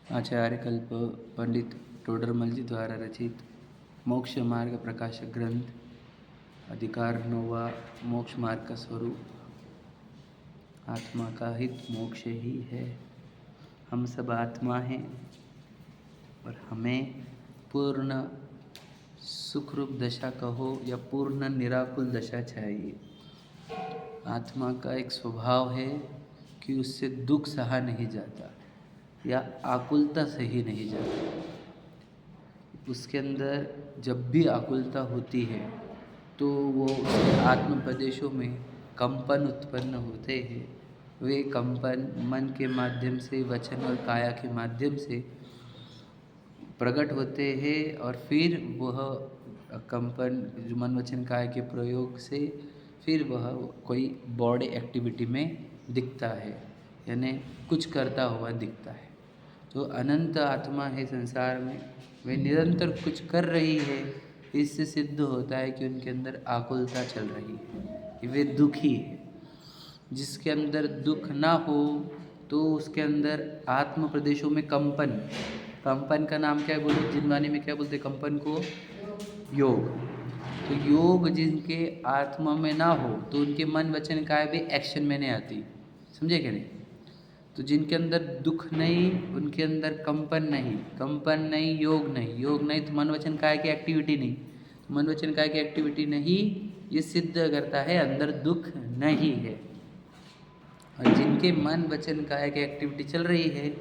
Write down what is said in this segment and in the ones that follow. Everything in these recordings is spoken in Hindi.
आचार्य कल्प पंडित टोडरमल जी द्वारा रचित मोक्ष मार्ग प्रकाशक ग्रंथ अधिकार 9वां मोक्ष मार्ग का स्वरूप। आत्मा का हित मोक्ष ही है। हम सब आत्मा हैं और हमें पूर्ण सुखरूप दशा कहो या पूर्ण निराकुल दशा चाहिए। आत्मा का एक स्वभाव है कि उससे दुख सहा नहीं जाता या आकुलता सही नहीं जाती। उसके अंदर जब भी आकुलता होती है तो वो उसके आत्म प्रदेशों में कंपन उत्पन्न होते हैं। वे कंपन मन के माध्यम से, वचन और काया के माध्यम से प्रकट होते हैं और फिर वह कंपन जो मन वचन काया के प्रयोग से फिर वह कोई बॉडी एक्टिविटी में दिखता है, यानी कुछ करता हुआ दिखता है। तो अनंत आत्मा है संसार में, वे निरंतर कुछ कर रही है। इससे सिद्ध होता है कि उनके अंदर आकुलता चल रही है, कि वे दुखी है। जिसके अंदर दुख ना हो तो उसके अंदर आत्म प्रदेशों में कंपन, कंपन का नाम क्या है बोलो, जिनवानी में क्या बोलते कंपन को? योग। तो योग जिनके आत्मा में ना हो तो उनके मन वचन काया भी एक्शन में नहीं आती। समझे क्या नहीं? तो जिनके अंदर दुख नहीं, उनके अंदर कंपन नहीं, कंपन नहीं, योग नहीं, योग नहीं तो मन वचन काया की एक्टिविटी नहीं, मन वचन काया की एक्टिविटी नहीं, ये सिद्ध करता है अंदर दुख नहीं है। और जिनके मन वचन काया की एक्टिविटी चल रही है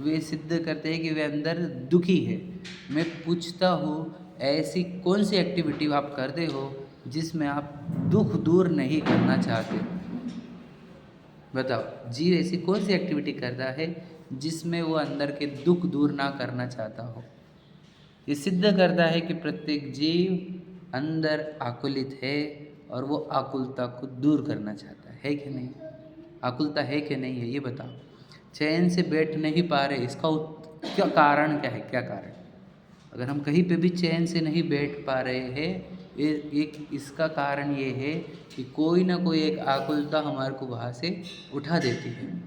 वे सिद्ध करते हैं कि वे अंदर दुखी है। मैं पूछता हूँ, ऐसी कौन सी एक्टिविटी आप करते हो जिसमें आप दुख दूर नहीं करना चाहते? बताओ, जीव ऐसी कौन सी एक्टिविटी करता है जिसमें वो अंदर के दुख दूर ना करना चाहता हो? ये सिद्ध करता है कि प्रत्येक जीव अंदर आकुलित है और वो आकुलता को दूर करना चाहता है कि नहीं? आकुलता है कि नहीं है ये बताओ। चैन से बैठ नहीं पा रहे, इसका क्या कारण क्या है? क्या कारण? अगर हम कहीं पे भी चैन से नहीं बैठ पा रहे हैं, एक इसका कारण ये है कि कोई ना कोई एक आकुलता हमारे को वहाँ से उठा देती है।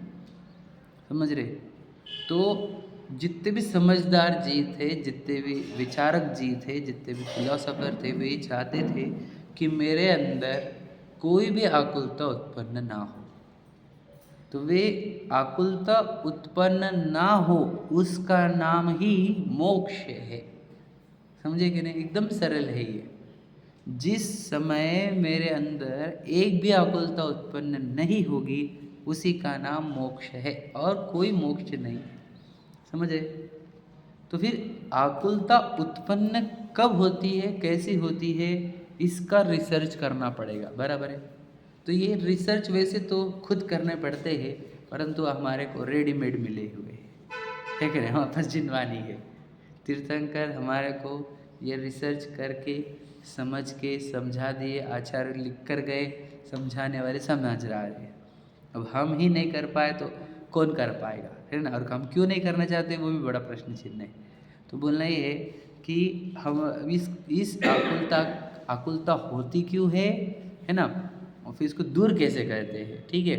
समझ रहे? तो जितने भी समझदार जीव थे, जितने भी विचारक जीव थे, जितने भी फिलोसोफर थे, वे चाहते थे कि मेरे अंदर कोई भी आकुलता उत्पन्न ना हो। तो वे आकुलता उत्पन्न ना हो उसका नाम ही मोक्ष है। समझे कि नहीं? एकदम सरल है ये। जिस समय मेरे अंदर एक भी आकुलता उत्पन्न नहीं होगी उसी का नाम मोक्ष है और कोई मोक्ष नहीं। समझे? तो फिर आकुलता उत्पन्न कब होती है, कैसी होती है, इसका रिसर्च करना पड़ेगा। बराबर है? तो ये रिसर्च वैसे तो खुद करने पड़ते हैं, परंतु हमारे को रेडीमेड मिले हुए हैं। है कि नहीं? हमारे पास जिनवानी है। तीर्थंकर हमारे को ये रिसर्च करके समझ के समझा दिए, आचार्य लिख कर गए, समझाने वाले समझ रहा है। अब हम ही नहीं कर पाए तो कौन कर पाएगा? है ना? और हम क्यों नहीं करना चाहते वो भी बड़ा प्रश्न चिन्ह है। तो बोलना ये है कि हम इस आकुलता होती क्यों है ना? और फिर इसको दूर कैसे करते हैं? ठीक है।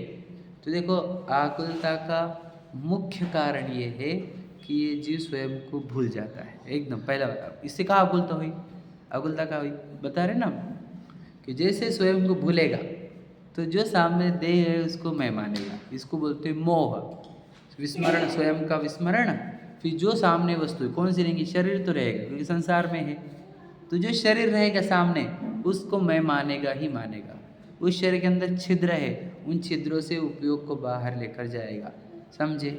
तो देखो, आकुलता का मुख्य कारण ये है कि ये जीव स्वयं को भूल जाता है। एकदम पहला बताओ, इससे कहाँ आकुलता हुई? आकुलता कहाँ हुई? बता रहे ना कि जैसे स्वयं को भूलेगा तो जो सामने देह है उसको मैं मानेगा। इसको बोलते हैं मोह, विस्मरण, स्वयं का विस्मरण। फिर जो सामने वस्तु है कौन सी रहेंगी? शरीर तो रहेगा क्योंकि संसार में है। तो जो शरीर रहेगा सामने उसको मैं मानेगा ही मानेगा। उस शरीर के अंदर छिद्र है, उन छिद्रों से उपयोग को बाहर लेकर जाएगा। समझे?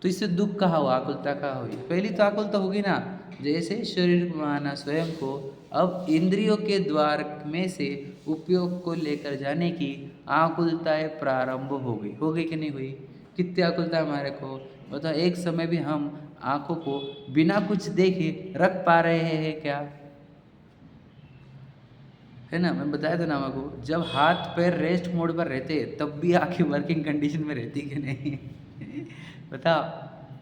तो इससे दुख कहाँ हुआ, आकुलता कहाँ हुई? पहली तो आकुलता होगी ना, जैसे शरीर को माना स्वयं को, अब इंद्रियों के द्वार में से उपयोग को लेकर जाने की आकुलताएं प्रारंभ हो गई कि नहीं हुई? कितनी आकुलता हमारे को बताओ। एक समय भी हम आंखों को बिना कुछ देखे रख पा रहे हैं क्या? है ना? मैं बताया था ना आपको, जब हाथ पैर रेस्ट मोड पर रहते तब भी आंखें वर्किंग कंडीशन में रहती कि नहीं? बताओ,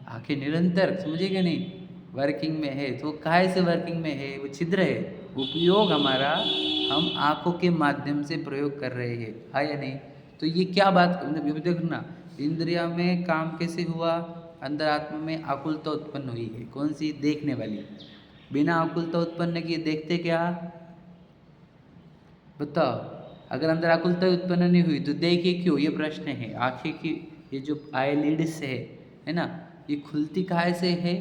आंखें निरंतर, समझे कि नहीं, वर्किंग में है। तो काहे से वर्किंग में है? वो छिद्र है। उपयोग हमारा हम आंखों के माध्यम से प्रयोग कर रहे हैं, है या नहीं? तो ये क्या बात, मतलब ये देखो ना, इंद्रिया में काम कैसे हुआ? अंदर आत्मा में आकुलता उत्पन्न हुई है। कौन सी? देखने वाली। बिना आकुलता उत्पन्न किए देखते क्या? बताओ। अगर अंदर आकुलता उत्पन्न नहीं हुई तो देखे क्यों? ये प्रश्न है। आंखें की ये जो आईलिड्स है ना, ये खुलती काहे से है?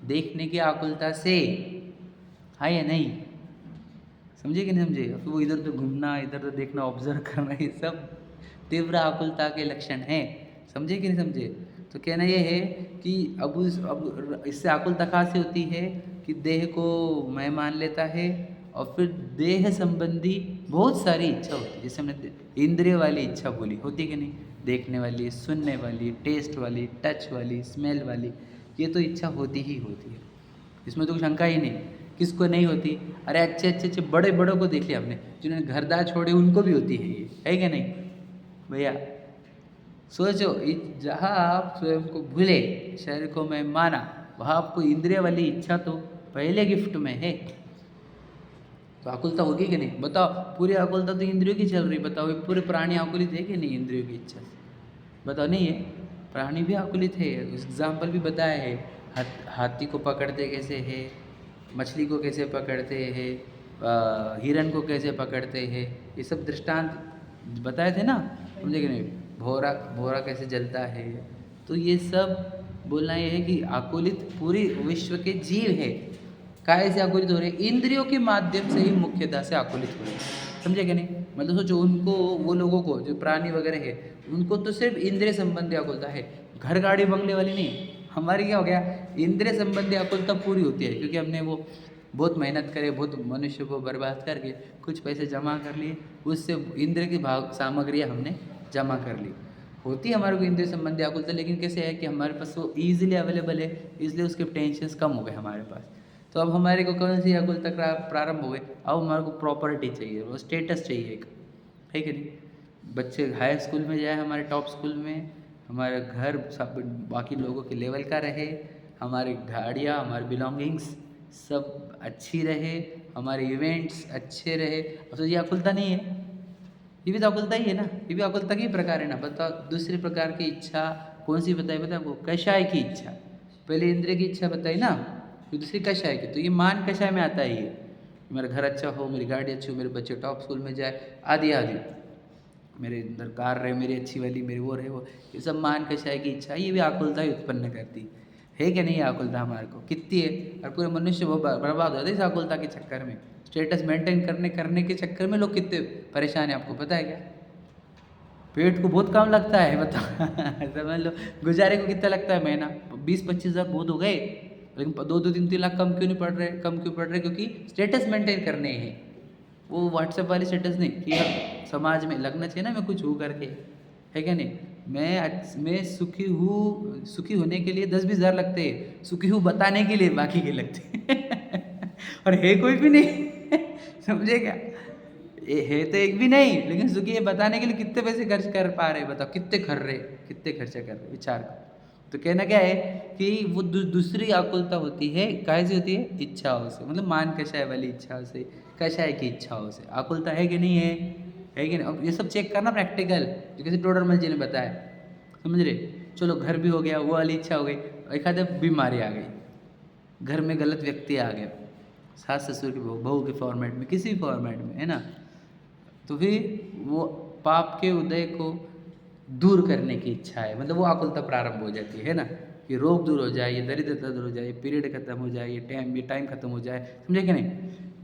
देखने की आकुलता से। हाँ या नहीं? समझे कि नहीं समझे? अब वो इधर उधर घूमना, इधर उधर देखना, ऑब्जर्व करना, ये सब तीव्र आकुलता के लक्षण हैं। समझे कि नहीं समझे? तो कहना ये है कि अब इससे आकुलता कहाँ से होती है कि देह को मैं मान लेता है और फिर देह संबंधी बहुत सारी इच्छा होती है। जैसे हमने इंद्रिय वाली इच्छा बोली, होती कि नहीं? देखने वाली, सुनने वाली, टेस्ट वाली, टच वाली, स्मेल वाली, ये तो इच्छा होती ही होती है, इसमें तो शंका ही नहीं। किसको नहीं होती? अरे अच्छे अच्छे अच्छे बड़े बड़ों को देख लिया हमने, जिन्होंने घरदार छोड़े, उनको भी होती है ये, है क्या नहीं भैया? सोचो, जहाँ आप स्वयं को भूले, शरीर को मैं माना, वहाँ आपको इंद्रिय वाली इच्छा तो पहले गिफ्ट में है। तो आकुलता होगी कि नहीं? बताओ। पूरी आकुलता तो इंद्रियों की चल रही। बताओ, ये पूरे प्राणी आकुलित है कि नहीं इंद्रियों की इच्छा से? बताओ, नहीं है? प्राणी भी आकुलित है। एग्जाम्पल भी बताया है। हाथी को पकड़ते कैसे है, मछली को कैसे पकड़ते हैं, हिरन को कैसे पकड़ते हैं, ये सब दृष्टांत बताए थे ना, समझे कि नहीं? भौरा भौरा कैसे जलता है। तो ये सब बोलना ये है कि आकुलित पूरी विश्व के जीव है। काहे से आकुलित हो रहे? इंद्रियों के माध्यम से ही मुख्यतः से आकुलित हो रहे हैं। समझे कि नहीं? मतलब सोचो, उनको, वो लोगों को जो प्राणी वगैरह है, उनको तो सिर्फ इंद्रिय संबंधी आकुलता है, घर गाड़ी बंगले वाली नहीं। हमारी क्या हो गया? इंद्रिय संबंधी आकुलता पूरी होती है, क्योंकि हमने वो बहुत मेहनत करे, बहुत मनुष्य को बर्बाद करके कुछ पैसे जमा कर लिए, उससे इंद्रिय की भाग सामग्रियाँ हमने जमा कर ली। होती है हमारे को इंद्रिय संबंधी आकुलता, लेकिन कैसे है कि हमारे पास वो ईजिली अवेलेबल है, इसलिए उसके टेंशन कम हो गए हमारे पास। तो अब हमारे को कौन सी आकुलता प्रारंभ हो गई? अब हमारे को प्रॉपर्टी चाहिए, वो स्टेटस चाहिए एक, है कि नहीं? बच्चे हाई स्कूल में जाए, हमारे टॉप स्कूल में, हमारे घर सब बाकी लोगों के लेवल का रहे, हमारी गाड़ियाँ, हमारे बिलोंगिंग्स सब अच्छी रहे, हमारे इवेंट्स अच्छे रहे। अब तो ये आकुलता नहीं है? ये भी तो आकुलता ही है ना, ये भी आकुलता की प्रकार है ना। बताओ, दूसरे प्रकार की इच्छा कौन सी बताई? बताओ वो कषाय की इच्छा। पहले इंद्रिय की इच्छा बताई ना, फिर दूसरी कषाय की। तो ये मान कषाय में आता ही है। मेरा घर अच्छा हो, मेरी गाड़ी अच्छी हो, मेरे बच्चे टॉप स्कूल में जाए, आदि आदि, मेरे अंदर कार रहे, मेरी अच्छी वाली, मेरी वो रहे, वो, ये सब मान कषाय की इच्छा, ये भी आकुलता ही उत्पन्न करती है कि नहीं? आकुलता हमारे को कितनी है, और पूरे मनुष्य वो बर्बाद हो जाते इस आकुलता के चक्कर में। स्टेटस मेंटेन करने के चक्कर में लोग कितने परेशान हैं, आपको पता है क्या? पेट को बहुत कम लगता है, बताओ। समझ लो, गुजारे को कितना लगता है महीना? 20-25 हज़ार बहुत हो गए, लेकिन 2-3 लाख कम क्यों नहीं पड़ रहे? कम क्यों पड़ रहे? क्योंकि स्टेटस मेंटेन करने हैं। वो व्हाट्सएप वाली स्टेटस नहीं कि समाज में लगना चाहिए ना, मैं कुछ हूँ करके, है क्या नहीं? मैं सुखी हूँ, सुखी होने के लिए 10-20 हज़ार लगते हैं, सुखी हूँ बताने के लिए बाकी के लगते हैं। और है कोई भी नहीं। समझे क्या? है तो एक भी नहीं, लेकिन सुखी है बताने के लिए कितने पैसे खर्च कर पा रहे? बताओ, कितने खर्चा कर रहे? विचार करो। तो कहना क्या है कि वो दूसरी आकुलता होती है, काहे से होती है? इच्छाओं से, मतलब मान कषाय वाली इच्छाओं से, कषाय की इच्छाओं से आकुलता है कि नहीं है? है कि नहीं? अब ये सब चेक करना प्रैक्टिकल, जो किसी टोडरमल जी ने बताया, समझ रहे? चलो, घर भी हो गया, वो वाली इच्छा हो गई, एक आधे बीमारी आ गई, घर में गलत व्यक्ति आ गया, सास ससुर की बहू के फॉर्मेट में, किसी भी फॉर्मेट में, है ना? तो फिर वो पाप के उदय को दूर करने की इच्छा है, मतलब वो आकुलता प्रारंभ हो जाती है ना, ये रोग दूर हो जाए, ये दरिद्रता दूर हो जाए, ये पीरियड खत्म हो जाए, ये टाइम खत्म हो जाए, समझे कि नहीं?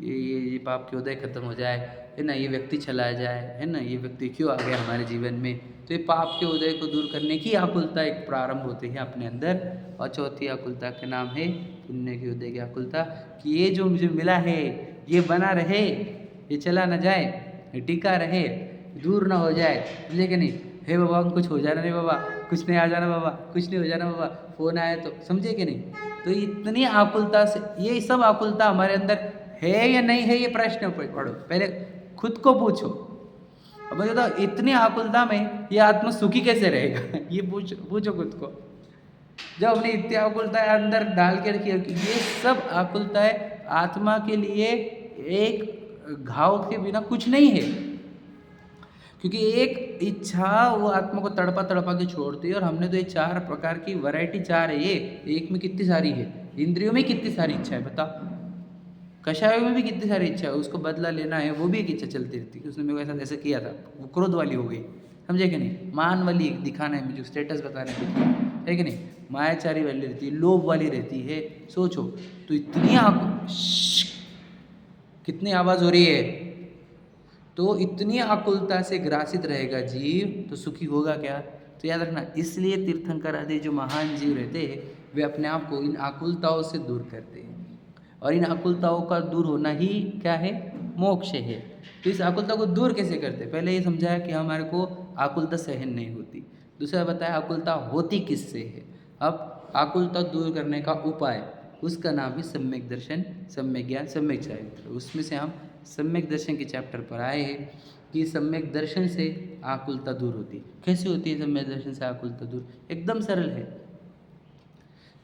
ये पाप के उदय खत्म हो जाए, है ना, ये व्यक्ति चला जाए, है ना, ये व्यक्ति क्यों आ गया हमारे जीवन में, तो ये पाप के उदय को दूर करने की आकुलता एक प्रारंभ होती है अपने अंदर। और चौथी आकुलता का नाम है पुण्य के उदय की आकुलता, कि ये जो मुझे मिला है ये बना रहे, ये चला न जाए, ये टिका रहे, दूर ना हो जाए, समझे कि नहीं? हे बाबा, कुछ हो जाना नहीं बाबा, कुछ नहीं आ जाना बाबा, कुछ नहीं हो जाना बाबा, फोन आए तो, समझे कि नहीं? तो इतनी आकुलता से, ये सब आकुलता हमारे अंदर है या नहीं है, ये प्रश्न पढ़ो, पहले खुद को पूछो। अब मुझे बताओ, इतनी आकुलता में ये आत्मा सुखी कैसे रहेगा? ये पूछो खुद को। जब हमने इतनी आकुलताएं अंदर डाल के रखी है, ये सब आकुलताएं आत्मा के लिए एक घाव के बिना कुछ नहीं है, क्योंकि एक इच्छा वो आत्मा को तड़पा तड़पा के छोड़ती है। और हमने तो ये 4 प्रकार की वैरायटी 4 है, ये एक में कितनी सारी है, इंद्रियों में कितनी सारी इच्छा है बता, कषायों में भी कितनी सारी इच्छा है, उसको बदला लेना है वो भी एक इच्छा चलती रहती है। उसने मेरे साथ ऐसे किया था, वो क्रोध वाली हो गई, समझे कि नहीं, मान वाली दिखाना है मुझे, स्टेटस बताना है कि नहीं, मायाचारी वाली रहती है, लोभ वाली रहती है। सोचो तो इतनी कितनी आवाज़ हो रही है, तो इतनी आकुलता से ग्रासित रहेगा जीव तो सुखी होगा क्या। तो याद रखना, इसलिए तीर्थंकर आदि जो महान जीव रहते हैं वे अपने आप को इन आकुलताओं से दूर करते हैं, और इन आकुलताओं का दूर होना ही क्या है, मोक्ष है। तो इस आकुलता को दूर कैसे करते, पहले ये समझाया कि हमारे को आकुलता सहन नहीं होती, दूसरा बताया आकुलता होती किससे है। अब आकुलता दूर करने का उपाय, उसका नाम है सम्यक दर्शन, सम्यक ज्ञान, सम्यक चरित्र। उसमें से हम सम्यक दर्शन के चैप्टर पर आए हैं कि सम्यक दर्शन से आकुलता दूर होती है। कैसे होती है सम्यक दर्शन से आकुलता दूर, एकदम सरल है।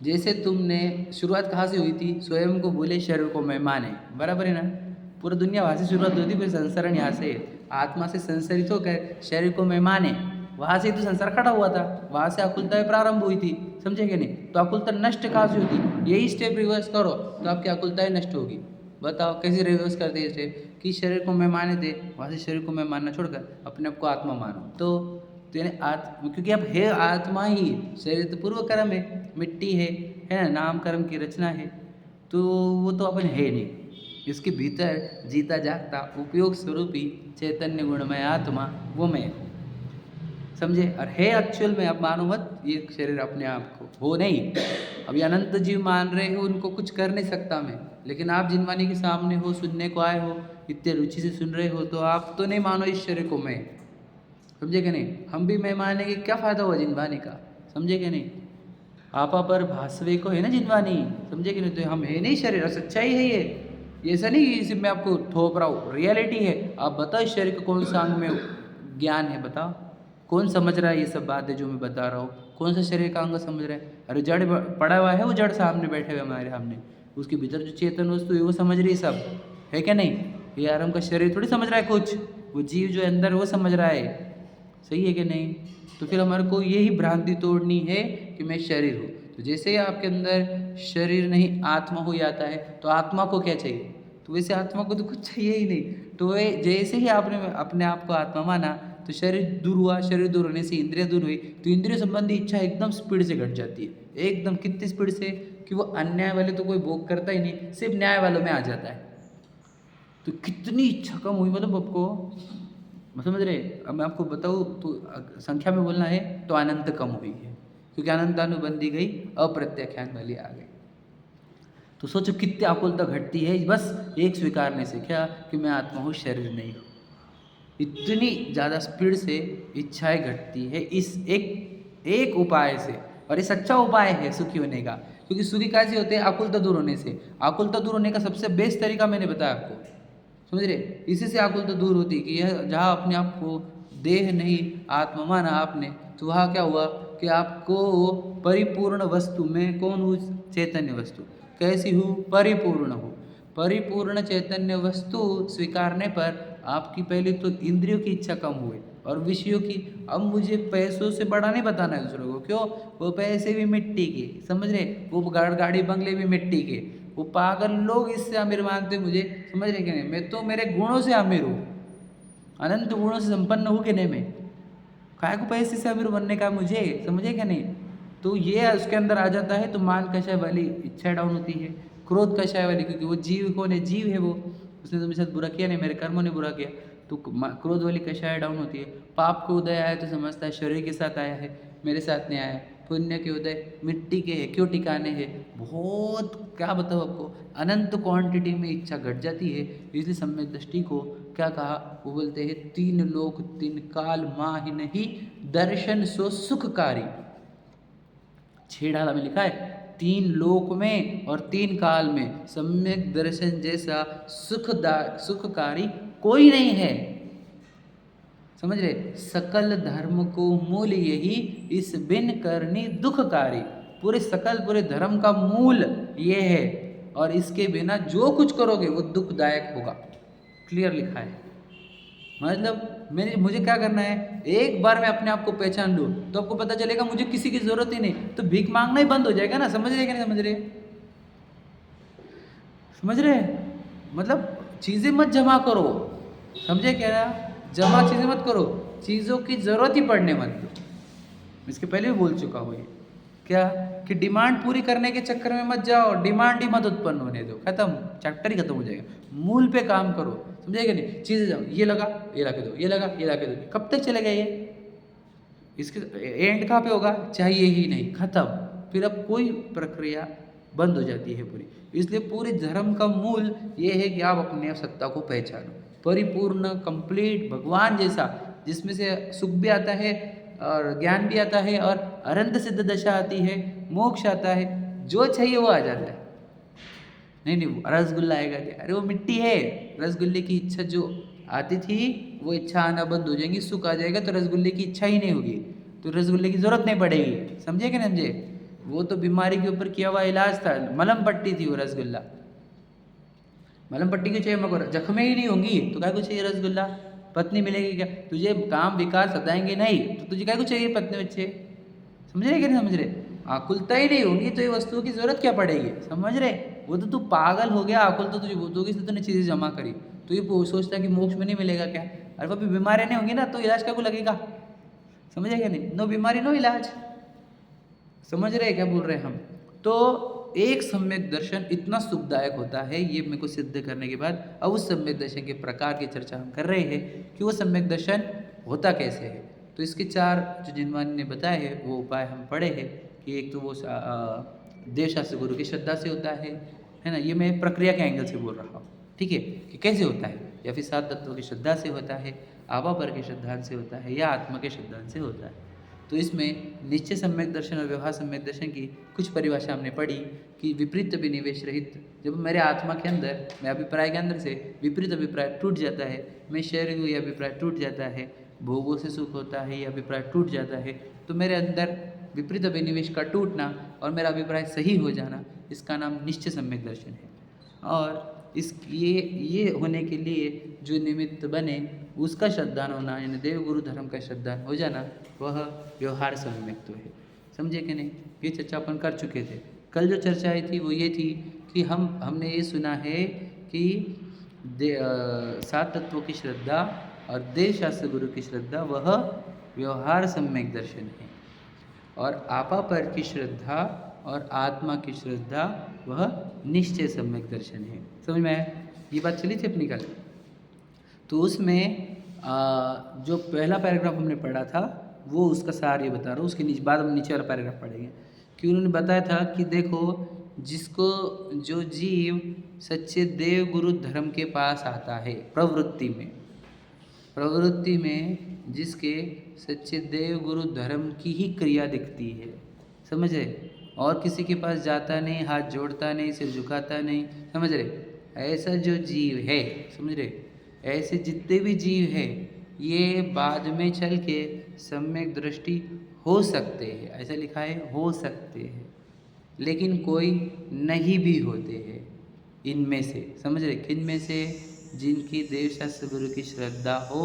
जैसे तुमने शुरुआत कहाँ से हुई थी, स्वयं को भूले शरीर को मैं माने, बराबर है ना, पूरा दुनिया वहाँ से शुरुआत होती, फिर संसरण यहाँ से, आत्मा से संसरित होकर शरीर को मैं माने, वहाँ से तो संसार खड़ा हुआ था, वहाँ से आकुलता प्रारंभ हुई थी, समझे कि नहीं। तो आकुलता नष्ट कहाँ से होती, यही स्टेप रिवर्स करो तो आपकी आकुलताएं नष्ट होगी। बताओ कैसे रिवर्स करते हैं स्टेप, कि शरीर को मैं माने थे, वहाँ से शरीर को मैं मानना छोड़कर अपने आप को आत्मा मानो। तो यानी क्योंकि अब है आत्मा ही, शरीर तो पूर्व कर्म है, मिट्टी है ना, नाम कर्म की रचना है, तो वो तो अपन है नहीं। इसके भीतर जीता जागता उपयोग स्वरूपी चैतन्य गुणमय आत्मा वो मैं, समझे। और है एक्चुअल में, अब मानो मत ये शरीर अपने आप को हो नहीं। अभी अनंत जीव मान रहे हो, उनको कुछ कर नहीं सकता मैं, लेकिन आप जिनवानी के सामने हो, सुनने को आए हो, इतने रुचि से सुन रहे हो, तो आप तो नहीं मानो इस शरीर को मैं, समझे कि नहीं। हम भी मैं माने कि क्या फ़ायदा हुआ जिनवानी का, समझे कि नहीं। आपा पर भासवे को है ना जिनवानी, समझे कि नहीं। तो हम है नहीं शरीर, और सच्चाई है ये ऐसा नहीं इसी में आपको थोप रहा हूँ, रियलिटी है। आप बताओ इस शरीर का कौन सा अंग में ज्ञान है, बताओ कौन समझ रहा है ये सब बातें जो मैं बता रहा हूँ, कौन सा शरीर का अंग समझ रहा है। अरे जड़ पड़ा हुआ है, वो जड़ सामने बैठे हुए हमारे सामने, उसके भीतर जो चेतन वस्तु है वो समझ रही है सब, है क्या नहीं। ये आराम का शरीर थोड़ी समझ रहा है कुछ, वो जीव जो अंदर वो समझ रहा है, सही है कि नहीं। तो फिर हमारे को यही भ्रांति तोड़नी है कि मैं शरीर हूँ। तो जैसे ही आपके अंदर शरीर नहीं आत्मा हो जाता है, तो आत्मा को क्या चाहिए, तो वैसे आत्मा को तो कुछ चाहिए ही नहीं। तो वे जैसे ही आपने अपने आप को आत्मा माना, तो शरीर दूर हुआ, शरीर दूर होने से इंद्रिय दूर हुई, तो इंद्रिय संबंधी इच्छा एकदम स्पीड से घट जाती है, एकदम कितनी स्पीड से कि वो अन्याय वाले तो कोई भोग करता ही नहीं, सिर्फ न्याय वालों में आ जाता है। तो कितनी इच्छा कम हुई, मतलब आपको समझ रहे। अब मैं आपको बताऊँ तो संख्या में बोलना है तो अनंत कम हुई है, क्योंकि अनंतानुबंधी गई, अप्रत्याख्यान वाली आ गई। तो सोचो कितनी आकुलता घटती है बस एक स्वीकारने से, क्या कि मैं आत्मा हूँ, शरीर नहीं हूँ। इतनी ज़्यादा स्पीड से इच्छाएं घटती है इस एक उपाय से, और ये सच्चा उपाय है सुखी होने का। क्योंकि सुखी कैसे होते हैं, आकुलता दूर होने से। आकुलता दूर होने का सबसे बेस्ट तरीका मैंने बताया आपको, समझ रहे। इसी से आकुलता दूर होती है कि यह जहाँ अपने आप को देह नहीं आत्मा माना आपने, तो वहाँ क्या हुआ कि आपको परिपूर्ण वस्तु में, कौन हूँ, चैतन्य वस्तु, कैसी हूँ, परिपूर्ण हूँ। परिपूर्ण चैतन्य वस्तु स्वीकारने पर आपकी पहले तो इंद्रियों की इच्छा कम हुई और विषयों की। अब मुझे पैसों से बड़ा नहीं बताना है दूसरों को, क्यों, वो पैसे भी मिट्टी के, समझ रहे, वो गाड़ी बंगले भी मिट्टी के, वो पागल लोग इससे अमीर मानते मुझे, समझ रहे कि नहीं। मैं तो मेरे गुणों से अमीर हूँ, अनंत गुणों से संपन्न हूँ कि नहीं, मैं काय को पैसे से अमीर बनने का मुझे, समझे क्या नहीं। तो ये उसके अंदर आ जाता है, तो मान कषाय वाली इच्छा डाउन होती है, क्रोध कषाय वाली, क्योंकि वो जीव कौन है, जीव है वो, उसने तो मेरे साथ बुरा किया नहीं, मेरे कर्मों ने बुरा किया, तो क्रोध वाली कषाय डाउन होती है। पाप को उदय आया तो समझता है शरीर के साथ आया है, मेरे साथ नहीं आया। पुण्य के उदय मिट्टी के है, क्यों टिकाने हैं, बहुत क्या बताओ आपको, अनंत क्वांटिटी में इच्छा घट जाती है। इसलिए सम्यक दृष्टि को क्या कहा, वो बोलते हैं 3 लोक 3 काल माहि नहीं दर्शन सो सुखकारी। छेड़ाला में लिखा है 3 लोक में और 3 काल में सम्यक दर्शन जैसा सुखकारी कोई नहीं है, समझ रहे। सकल धर्म को मूल यही इस बिन करनी दुखकारी। पूरे धर्म का मूल ये है, और इसके बिना जो कुछ करोगे वो दुखदायक होगा, क्लियर लिखा है। मतलब मुझे क्या करना है, एक बार मैं अपने आप को पहचान लूँ तो आपको पता चलेगा मुझे किसी की ज़रूरत ही नहीं, तो भीख मांगना ही बंद हो जाएगा ना। समझ रहे कि नहीं समझ रहे? समझ रहे? मतलब चीज़ें मत जमा करो, समझे क्या? जमा चीज़ें मत करो, चीज़ों की ज़रूरत ही पड़ने मत दो। इसके पहले भी बोल चुका हूँ ये क्या, कि डिमांड पूरी करने के चक्कर में मत जाओ, डिमांड ही मत उत्पन्न होने दो, खत्म, चैप्टर ही खत्म हो जाएगा। मूल पे काम करो, समझेगा नहीं? चीज़ें जाओ, ये लगा ये ला के दो, ये लगा ये ला के दो, कब तक चलेगा ये? इसके एंड कहाँ पे होगा? चाहिए ही नहीं, खत्म। फिर अब कोई प्रक्रिया बंद हो जाती है पूरी। इसलिए पूरे धर्म का मूल ये है कि आप अपने सत्ता को पहचानो, परिपूर्ण कंप्लीट भगवान जैसा, जिसमें से सुख भी आता है और ज्ञान भी आता है और अनंत सिद्ध दशा आती है, मोक्ष आता है, जो चाहिए वो आ जाता है। नहीं रसगुल्ला आएगा क्या? अरे वो मिट्टी है, रसगुल्ले की इच्छा जो आती थी वो इच्छा आना बंद हो जाएगी, सुख आ जाएगा तो रसगुल्ले की इच्छा ही नहीं होगी, तो रसगुल्ले की ज़रूरत नहीं पड़ेगी। समझे कि नहीं समझे? वो तो बीमारी के ऊपर किया हुआ इलाज था, मलम पट्टी थी वो रसगुल्ला। मलम पट्टी क्यों चाहिए मगर? जख्में ही नहीं होंगी तो क्या कुछ चाहिए रसगुल्ला? पत्नी मिलेगी क्या तुझे? काम विकास सताएंगे नहीं तो तुझे क्या कुछ चाहिए पत्नी बच्चे? समझ रहे कि नहीं समझ रहे? आकुलता ही नहीं होगी तो ये वस्तुओं की जरूरत क्या पड़ेगी? समझ रहे? वो तो तू पागल हो गया, आकुल तो तुझे होगी इसलिए तूने चीज़ें जमा करी। तो ये सोचता है कि मोक्ष में नहीं मिलेगा क्या? अरे वो भी बीमारियाँ नहीं होंगी ना तो इलाज क्या को लगेगा? समझे क्या नहीं? नो बीमारी नो इलाज। समझ रहे क्या बोल रहे हैं हम? तो एक सम्यक दर्शन इतना सुखदायक होता है, ये मेरे को सिद्ध करने के बाद अब उस सम्यक दर्शन के प्रकार की चर्चा हम कर रहे हैं कि वो सम्यक दर्शन होता कैसे है। तो इसके चार जो जिनवानी ने बताए हैं वो उपाय हम पढ़े हैं कि एक तो वो देव शास्त्र गुरु की श्रद्धा से होता है ना, ये मैं प्रक्रिया के एंगल से बोल रहा हूँ, ठीक है, कि कैसे होता है, या फिर सात तत्वों की श्रद्धा से होता है, आभा पर के श्रद्धान से होता है, या आत्मा के श्रद्धान से होता है। तो इसमें निश्चय सम्यक दर्शन और व्यवहार सम्यक दर्शन की कुछ परिभाषा हमने पढ़ी कि विपरीत अभिनिवेश रहित, जब मेरे आत्मा के अंदर, मेरे अभिप्राय के अंदर से विपरीत अभिप्राय टूट जाता है, मैं शरीर हूँ ये अभिप्राय टूट जाता है, भोगों से सुख होता है ये अभिप्राय टूट जाता है, तो मेरे अंदर विपरीत अभिनिवेश का टूटना और मेरा अभिप्राय सही हो जाना, इसका नाम निश्चय सम्यक दर्शन है। और ये होने के लिए जो निमित्त बने उसका श्रद्धान होना, यानी देव गुरु धर्म का श्रद्धान हो जाना, वह व्यवहार सम्यक है। समझे कि नहीं? ये चर्चा अपन कर चुके थे। कल जो चर्चा आई थी वो ये थी कि हमने ये सुना है कि सात तत्वों की श्रद्धा और देव शास्त्र गुरु की श्रद्धा वह व्यवहार सम्यक दर्शन है, और आपा पर की श्रद्धा और आत्मा की श्रद्धा वह निश्चय सम्यक दर्शन है। समझ में आया? ये बात चली थी अपनी कल। तो उसमें जो पहला पैराग्राफ हमने पढ़ा था वो उसका सार ये बता रहा हूँ, उसके नीचे बाद हम नीचे वाला पैराग्राफ पढ़ेंगे कि उन्होंने बताया था कि देखो, जिसको जो जीव सच्चे देव गुरु धर्म के पास आता है प्रवृत्ति में जिसके सच्चे देव गुरु धर्म की ही क्रिया दिखती है, समझ रहे, और किसी के पास जाता नहीं, हाथ जोड़ता नहीं, सिर झुकाता नहीं, समझ रहे, ऐसा जो जीव है, समझ रहे, ऐसे जितने भी जीव है ये बाद में चल के सम्यक दृष्टि हो सकते हैं, ऐसा लिखा है हो सकते हैं, लेकिन कोई नहीं भी होते हैं इनमें से। समझ रहे? किन में से? जिनकी देव शास्त्र गुरु की श्रद्धा हो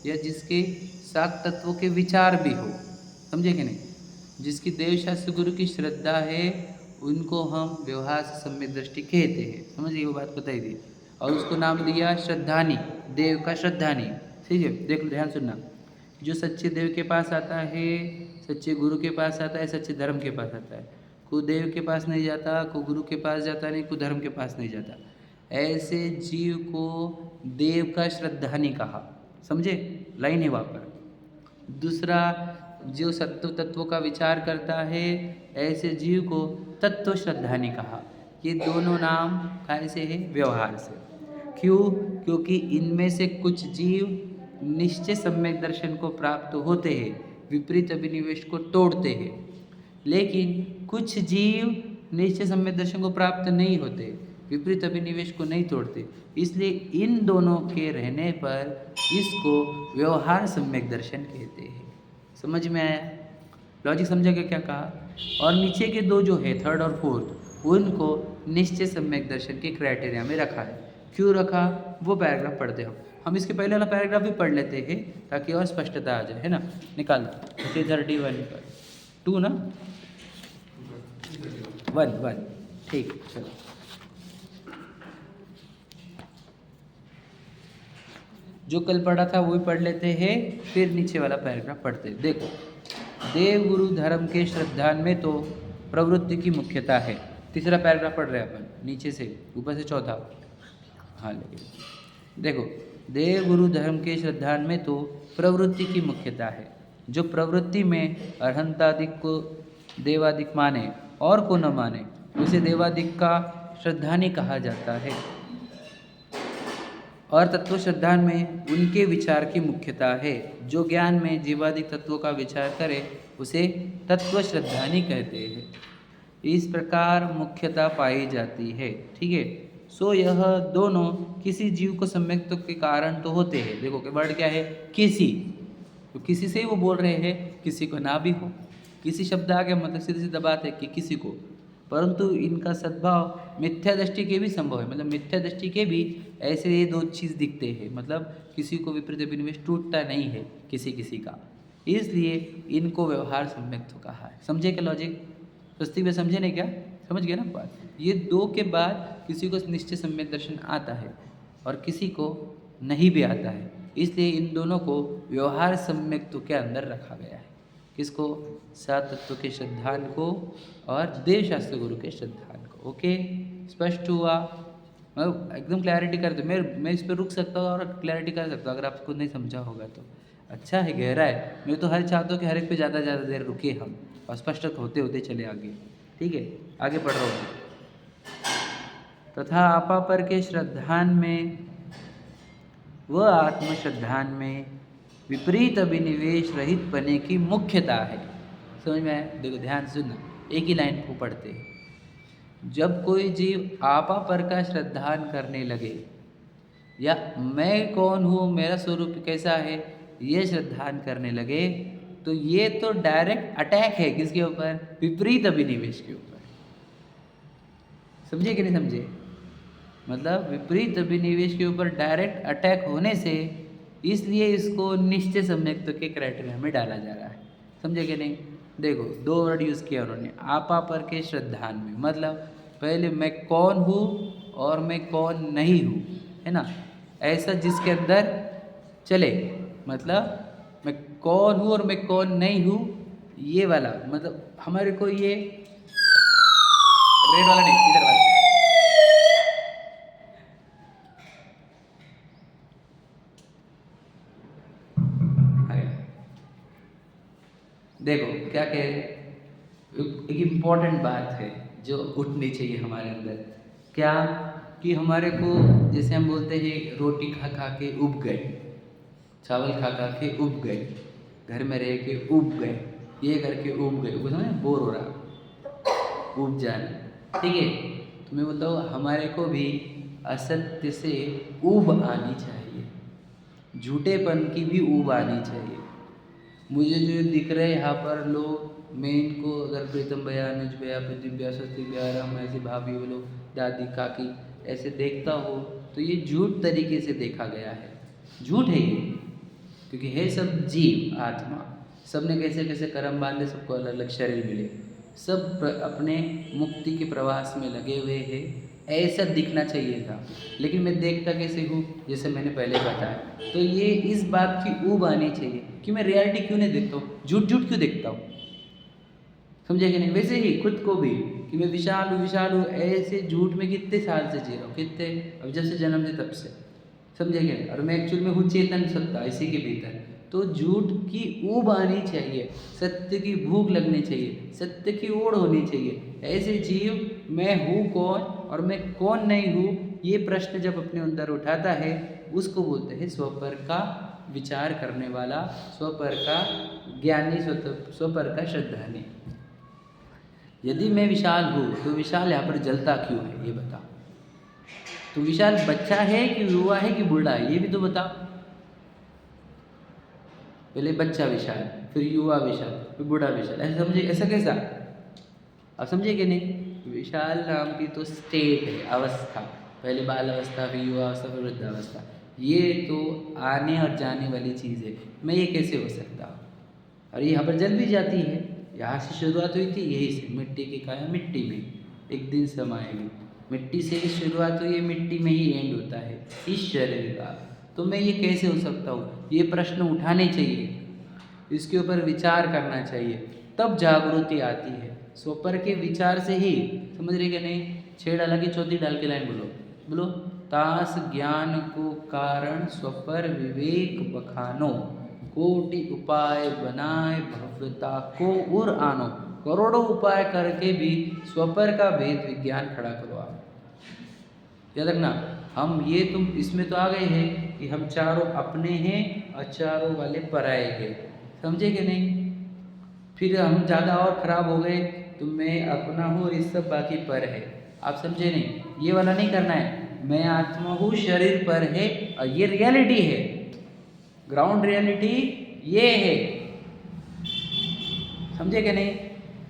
या जिसके सात तत्वों के विचार भी हो। समझे कि नहीं? जिसकी देव शास्त्र गुरु की श्रद्धा है उनको हम व्यवहार से सम्यक दृष्टि कहते हैं। समझिए, वो बात बताई दी, और उसको नाम दिया श्रद्धानी, देव का श्रद्धानी। ठीक है, देख लो, ध्यान सुनना। जो सच्चे देव के पास आता है, सच्चे गुरु के पास आता है, सच्चे धर्म के पास आता है, को देव के पास नहीं जाता, को गुरु के पास जाता नहीं, को धर्म के पास नहीं जाता, ऐसे जीव को देव का श्रद्धानी कहा। समझे? लाइन है वहाँ पर। दूसरा, जो सत्व तत्वों का विचार करता है ऐसे जीव को तत्व श्रद्धानी कहा। ये दोनों नाम कैसे है? व्यवहार से। क्यों? क्योंकि इनमें से कुछ जीव निश्चय सम्यक दर्शन को प्राप्त होते हैं, विपरीत अभिनिवेश को तोड़ते हैं, लेकिन कुछ जीव निश्चय सम्यक दर्शन को प्राप्त नहीं होते, विपरीत अभिनिवेश को नहीं तोड़ते। इसलिए इन दोनों के रहने पर इसको व्यवहार सम्यक दर्शन कहते हैं। समझ में आया? लॉजिक समझा क्या कहा? और नीचे के दो जो है, थर्ड और फोर्थ, उनको निश्चय सम्यक दर्शन के क्राइटेरिया में रखा है। क्यों रखा? वो पैराग्राफ पढ़ते हम। हम इसके पहले वाला पैराग्राफ भी पढ़ लेते हैं ताकि और स्पष्टता आ जाए, है ना। निकाल 31 पर 2 ना 1 ठीक, चलो। जो कल पढ़ा था वो भी पढ़ लेते हैं, फिर नीचे वाला पैराग्राफ पढ़ते हैं। देखो, देव गुरु धर्म के श्रद्धान में तो प्रवृत्ति की मुख्यता है। तीसरा पैराग्राफ पढ़ रहे हैं अपन, नीचे से ऊपर से चौथा। हाँ लेकिन देखो, देव गुरु धर्म के श्रद्धान में तो प्रवृत्ति की मुख्यता है। जो प्रवृत्ति में अरहंतादिक को देवादिक माने और को न माने, उसे देवादिक का श्रद्धानी कहा जाता है। और तत्व श्रद्धान में उनके विचार की मुख्यता है। जो ज्ञान में जीवादिक तत्वों का विचार करे उसे तत्व श्रद्धानी कहते हैं। इस प्रकार मुख्यता पाई जाती है, ठीक है। सो यह दोनों किसी जीव को सम्यक्त्व के कारण तो होते हैं। देखो कि वर्ड क्या है, किसी, तो किसी से ही वो बोल रहे हैं, किसी को ना भी हो। किसी शब्द आ गया मतलब सीधी सीधी बात है कि किसी को, परंतु इनका सद्भाव मिथ्या दृष्टि के भी संभव है। मतलब मिथ्या दृष्टि के भी ऐसे ये दो चीज़ दिखते हैं, मतलब किसी को विपरीत अभिनिवेश टूटता नहीं है किसी किसी का, इसलिए इनको व्यवहार सम्यक्त्व कहा है। समझे क्या लॉजिक? प्रस्तुति में समझे नहीं क्या? समझ गए ना बात। ये दो के बाद किसी को निश्चय सम्यक दर्शन आता है और किसी को नहीं भी आता है, इसलिए इन दोनों को व्यवहार सम्यक्त्व के अंदर रखा गया है। किसको? सात तत्व के श्रद्धान को और देव शास्त्र गुरु के श्रद्धान को। ओके, स्पष्ट हुआ? मैं एकदम क्लैरिटी कर दो। मैं इस पर रुक सकता हूँ और क्लैरिटी कर सकता हूँ अगर आपको नहीं समझा होगा तो। अच्छा है, गहरा है। मैं तो हर चाहता हूँ कि हर एक पे ज़्यादा देर रुके हम और स्पष्ट होते होते चले आगे। ठीक है, आगे पढ़ रहा हूँ। तथा आपा पर के श्रद्धान में व आत्मश्रद्धान में विपरीत अभिनिवेश रहित पने की मुख्यता है। समझ में आया? देखो ध्यान से सुनना, एक ही लाइन को पढ़ते हैं। जब कोई जीव आपा पर का श्रद्धान करने लगे या मैं कौन हूँ, मेरा स्वरूप कैसा है, ये श्रद्धान करने लगे, तो ये तो डायरेक्ट अटैक है किसके ऊपर? विपरीत अभिनिवेश के ऊपर। समझे कि नहीं समझे? मतलब विपरीत अभिनिवेश के ऊपर डायरेक्ट अटैक होने से, इसलिए इसको निश्चय सम्यक्त्व के क्राइटेरिया में डाला जा रहा है। समझे कि नहीं? देखो, दो वर्ड यूज़ किया उन्होंने, आपा पर के श्रद्धान में। मतलब पहले मैं कौन हूँ और मैं कौन नहीं हूँ, है ना, ऐसा जिसके अंदर चले। मतलब मैं कौन हूँ और मैं कौन नहीं हूँ, ये वाला। मतलब हमारे को ये रेड वाला नहीं, इधर वाला। देखो क्या कह रहे, एक इम्पॉर्टेंट बात है जो उठनी चाहिए हमारे अंदर। क्या? कि हमारे को, जैसे हम बोलते हैं रोटी खा खा के उब गए, चावल खा खा के उब गए, घर में रह के उब गए, ये करके उब गए, वो समझे, बोर हो रहा, उब जाना। ठीक है, तो मैं बोलता हूँ हमारे को भी असत्य से उब आनी चाहिए, झूठेपन की भी उब आनी चाहिए। मुझे जो दिख रहे यहाँ पर लोग, मैं इनको अगर प्रीतम भैया, अनुज भैया, प्रदीप भैया, स्वस्तिक भैया, राम ऐसे भाभी, वो लोग, दादी, काकी ऐसे देखता हो, तो ये झूठ तरीके से देखा गया है। झूठ है ये, क्योंकि है सब जीव आत्मा, सब ने कैसे कैसे कर्म बांधे, सबको अलग अलग शरीर मिले, सब अपने मुक्ति के प्रवास में लगे हुए हैं, ऐसा दिखना चाहिए था। लेकिन मैं देखता कैसे हूँ, जैसे मैंने पहले बताया। तो ये इस बात की ऊब आनी चाहिए कि मैं रियलिटी क्यों नहीं देखता हूँ, झूठ झूठ क्यों देखता हूँ। समझे कि नहीं? वैसे ही खुद को भी कि मैं विशाल हूँ, ऐसे झूठ में कितने साल से जी रहा हूँ, कितने, अब जब से जन्म से तब से। समझे कि नहीं? और मैं एक्चुअल में हूँ चेतन सत्ता इसी के भीतर। तो झूठ की ऊब आनी चाहिए, सत्य की भूख लगनी चाहिए, सत्य की ओढ़ होनी चाहिए। ऐसे जीव मैं हूँ कौन और मैं कौन नहीं हूँ, ये प्रश्न जब अपने अंदर उठाता है, उसको बोलते हैं स्वपर का विचार करने वाला, स्वपर का ज्ञानी, स्वपर का श्रद्धानी। यदि मैं विशाल हूँ तो विशाल यहाँ पर जलता क्यों है, ये बताओ। तो विशाल बच्चा है कि युवा है कि बूढ़ा है, ये भी तो बताओ। पहले बच्चा विशाल, फिर युवा विशाल, फिर बूढ़ा विशाल, ऐसा समझे? ऐसा कैसा? आप समझे कि नहीं? विशाल नाम की तो स्टेट है, अवस्था। पहले बाल अवस्था, फिर युवा अवस्था, फिर वृद्धावस्था। ये तो आने और जाने वाली चीज़ है, मैं ये कैसे हो सकता हूँ? और ये यहाँ पर जल भी जाती है, यहाँ से शुरुआत हुई थी, यही से मिट्टी की काया मिट्टी में एक दिन समाएगी। मिट्टी से ही शुरुआत हुई है, मिट्टी में ही एंड होता है इस शरीर का। तो मैं ये कैसे हो सकता हूँ? ये प्रश्न उठाने चाहिए, इसके ऊपर विचार करना चाहिए, तब जागृति आती है। स्वपर के विचार से ही, समझ रहे क्या नहीं? 6 डाला की चौथी डाल के लाइन बोलो, बोलो। तास ज्ञान को कारण स्वपर विवेक बखानो, कोटि उपाय बनाए भव्यता को उर आनो। करोड़ों उपाय करके भी स्वपर का भेद विज्ञान खड़ा करो आप। याद रखना, हम ये तुम इसमें तो आ गए हैं कि हम चारों अपने हैं और चारों वाले पराए हैं, समझे कि नहीं? फिर हम ज़्यादा और ख़राब हो गए, तो मैं अपना हूँ और इस सब बाकी पर है। आप समझे नहीं? ये वाला नहीं करना है। मैं आत्मा हूँ, शरीर पर है, और ये रियलिटी है, ग्राउंड रियलिटी ये है, समझे कि नहीं?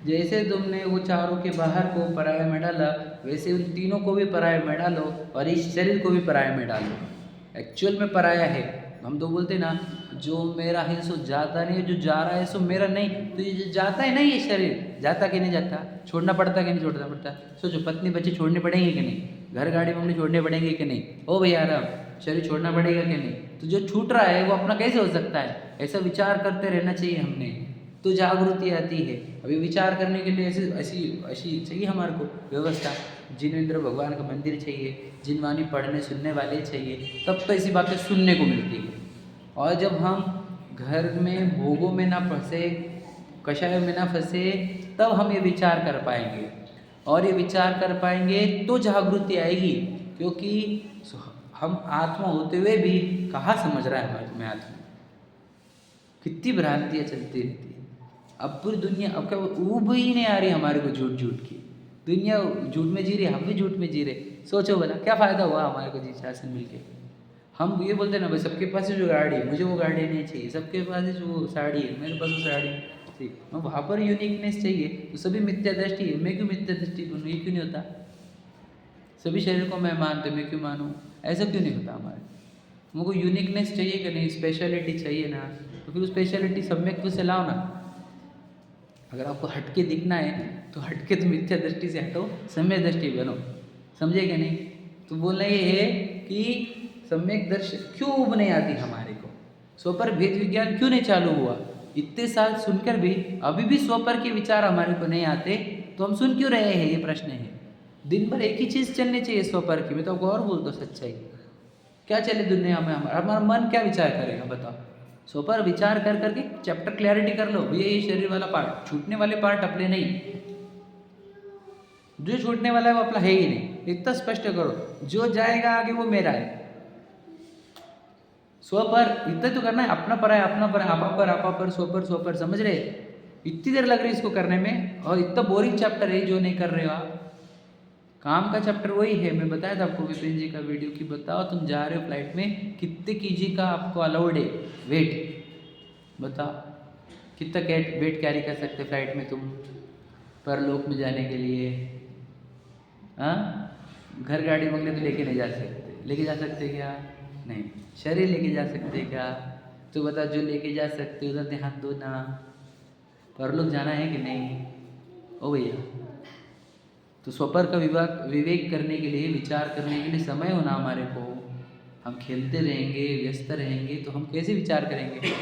जैसे तुमने वो चारों के बाहर को पराये में डाला, वैसे उन तीनों को भी पराये में डालो और इस शरीर को भी पराये में डालो। एक्चुअल में पराया है। हम तो बोलते ना, जो मेरा है सो जाता नहीं, जो जा रहा है सो मेरा नहीं। तो ये जो जाता है ना, ये शरीर जाता कि नहीं जाता? छोड़ना पड़ता कि नहीं छोड़ना पड़ता? सोचो, पत्नी बच्चे छोड़ने पड़ेंगे कि नहीं? घर गाड़ी बंगड़ी छोड़ने पड़ेंगे कि नहीं? ओ भैया राम, शरीर छोड़ना पड़ेगा कि नहीं? तो जो छूट रहा है वो अपना कैसे हो सकता है? ऐसा विचार करते रहना चाहिए हमने, तो जागृति आती है। अभी विचार करने के लिए ऐसी ऐसी ऐसी चाहिए हमारे को व्यवस्था। जिनेंद्र भगवान का मंदिर चाहिए, जिनवानी पढ़ने सुनने वाले चाहिए, तब तो ऐसी बातें सुनने को मिलती है। और जब हम घर में भोगों में ना फंसे, कषाय में ना फंसे, तब हम ये विचार कर पाएंगे। और ये विचार कर पाएंगे तो जागृति आएगी, क्योंकि हम आत्मा होते हुए भी कहाँ समझ रहा है हमारे में आत्मा। कितनी भ्रांतियाँ चलती रहती है। अब पूरी दुनिया, अब क्या ऊब ही नहीं आ रही हमारे को झूठ झूठ की। दुनिया झूठ में जी रही, हम भी झूठ में जी रहे। सोचो भला क्या फ़ायदा हुआ हमारे को जी शासन मिल के। हम ये बोलते हैं ना, भाई सबके पास है जो गाड़ी है, मुझे वो गाड़ी नहीं चाहिए। सबके पास है जो साड़ी है, मेरे पास वो साड़ी चाहिए। वहाँ पर यूनिकनेस चाहिए, तो सभी मिथ्या दृष्टि है। मैं क्यों मिथ्या दृष्टि बनूँ? ये क्यों नहीं होता? सभी शरीर को मैं मानते, मैं क्यों मानूँ? ऐसा क्यों नहीं होता हमारे? हमको यूनिकनेस चाहिए कि नहीं? स्पेशलिटी चाहिए ना, तो फिर उस स्पेशलिटी सम्यक से लाओ ना। अगर आपको हटके दिखना है तो हटके तो मिथ्या दृष्टि से हटो, सम्यक दृष्टि बनो, समझे कि नहीं? तो बोलना ये है कि सम्यक दृष्टि क्यों उब नहीं आती हमारे को? स्वपर भेद विज्ञान क्यों नहीं चालू हुआ? इतने साल सुनकर भी अभी भी स्वपर के विचार हमारे को नहीं आते, तो हम सुन क्यों रहे हैं? ये प्रश्न है। दिन भर एक ही चीज़ चलनी चाहिए स्वपर की। मैं तो आपको और बोल दो सच्चाई, क्या चले दुनिया में? हमारा मन क्या विचार करेगा बताओ? सो पर विचार कर करके चैप्टर क्लैरिटी कर लो। ये शरीर वाला पार्ट, छूटने वाले पार्ट अपने नहीं, जो छूटने वाला है वो अपना है ही नहीं। इतना स्पष्ट करो, जो जाएगा आगे वो मेरा है। स्व पर इतना तो करना है, अपना पर है, अपना पर, आपा पर, स्व पर, समझ रहे? इतनी देर लग रही है इसको करने में, और इतना बोरिंग चैप्टर है जो नहीं कर रहे हो आप। काम का चैप्टर वही है। मैं बताया था आपको विपिन जी का वीडियो कि बताओ तुम जा रहे हो फ्लाइट में, कितने केजी का आपको अलाउड है वेट? बताओ कितना वेट कैरी कर सकते फ्लाइट में तुम परलोक में जाने के लिए? हाँ, घर गाड़ी बंगले तो लेके नहीं जा सकते। लेके जा सकते क्या? नहीं। शरीर लेके जा सकते क्या? तो बता, जो लेके जा सकते उधर ध्यान दो ना। परलोक जाना है कि नहीं? ओ भैया, तो स्वपर का विवेक करने के लिए, विचार करने के लिए समय होना हमारे को। हम खेलते रहेंगे, व्यस्त रहेंगे, तो हम कैसे विचार करेंगे?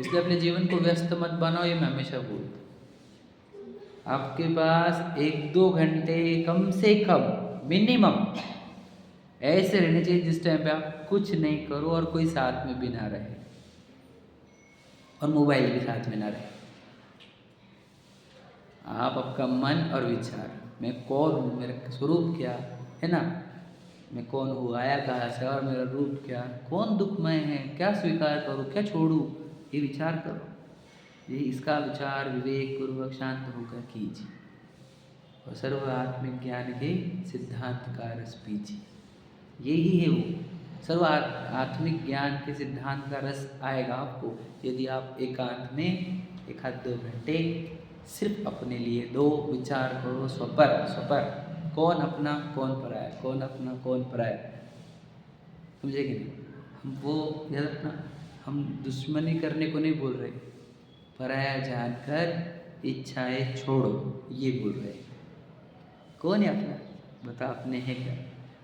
इसलिए अपने जीवन को व्यस्त मत बनाओ, ये मैं हमेशा बोलता हूँ। आपके पास 1-2 घंटे कम से कम मिनिमम ऐसे रहने चाहिए जिस टाइम पे आप कुछ नहीं करो और कोई साथ में भी ना रहे, और मोबाइल भी साथ में ना रहे। आप आपका मन और विचार, मैं कौन हूँ, मेरा स्वरूप क्या है ना, मैं कौन हूँ, आया कहाँ से, और मेरा रूप क्या, कौन दुखमय है, क्या स्वीकार करूँ, क्या छोड़ूँ, ये विचार करो। ये इसका विचार विवेक पूर्वक शांत होकर कीजिए, और सर्व आत्मिक ज्ञान के सिद्धांत का रस पीजिए। यही है वो सर्व आत्मिक ज्ञान के सिद्धांत का रस आएगा आपको यदि आप एकांत में 1-2 घंटे सिर्फ अपने लिए दो विचार करो। स्वपर, कौन अपना कौन पराया, कौन अपना कौन पराया। समझे कि नहीं? हम वो याद रखना, हम दुश्मनी करने को नहीं बोल रहे, पराया जानकर इच्छाएं छोड़ो ये बोल रहे। कौन है अपना? बता, अपने हैं क्या?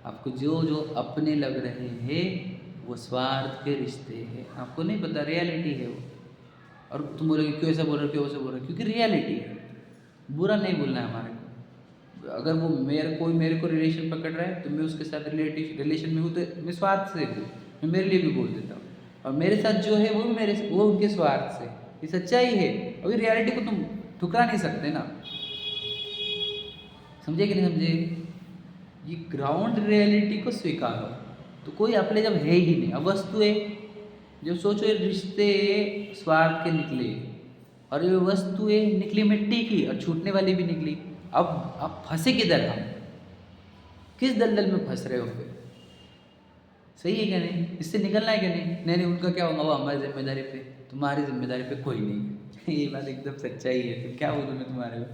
आपको जो जो अपने लग रहे हैं वो स्वार्थ के रिश्ते हैं, आपको नहीं पता, रियलिटी है वो। और तुम बोलोगे क्यों ऐसा बोल रहे हो, क्यों ऐसा बोल रहे हो? क्योंकि रियलिटी है, बुरा नहीं बोलना है हमारे को। अगर वो मेरे को रिलेशन पकड़ रहा है तो मैं उसके साथ रिलेशन में हूँ तो मैं स्वार्थ से हूँ, मैं मेरे लिए भी बोल देता हूँ। और मेरे साथ जो है वो उनके स्वार्थ से, ये सच्चाई है। अभी रियलिटी को तुम ठुकरा नहीं सकते ना, समझे कि नहीं समझे? ये ग्राउंड रियलिटी को स्वीकारो। तो कोई अपने जब है ही नहीं, अब वस्तुएं जो सोचो, ये रिश्ते स्वार्थ के निकले और ये वस्तुएं निकली मिट्टी की और छूटने वाली भी निकली। अब फंसे किधर हम? किस दलदल में फंस रहे हो फिर? सही है क्या नहीं? इससे निकलना है क्या नहीं? नहीं, उनका क्या होगा, वो हमारी जिम्मेदारी पे, तुम्हारी जिम्मेदारी पे कोई नहीं। ये बात एकदम सच्चाई है। फिर क्या बोलूँ मैं तुम्हारे को?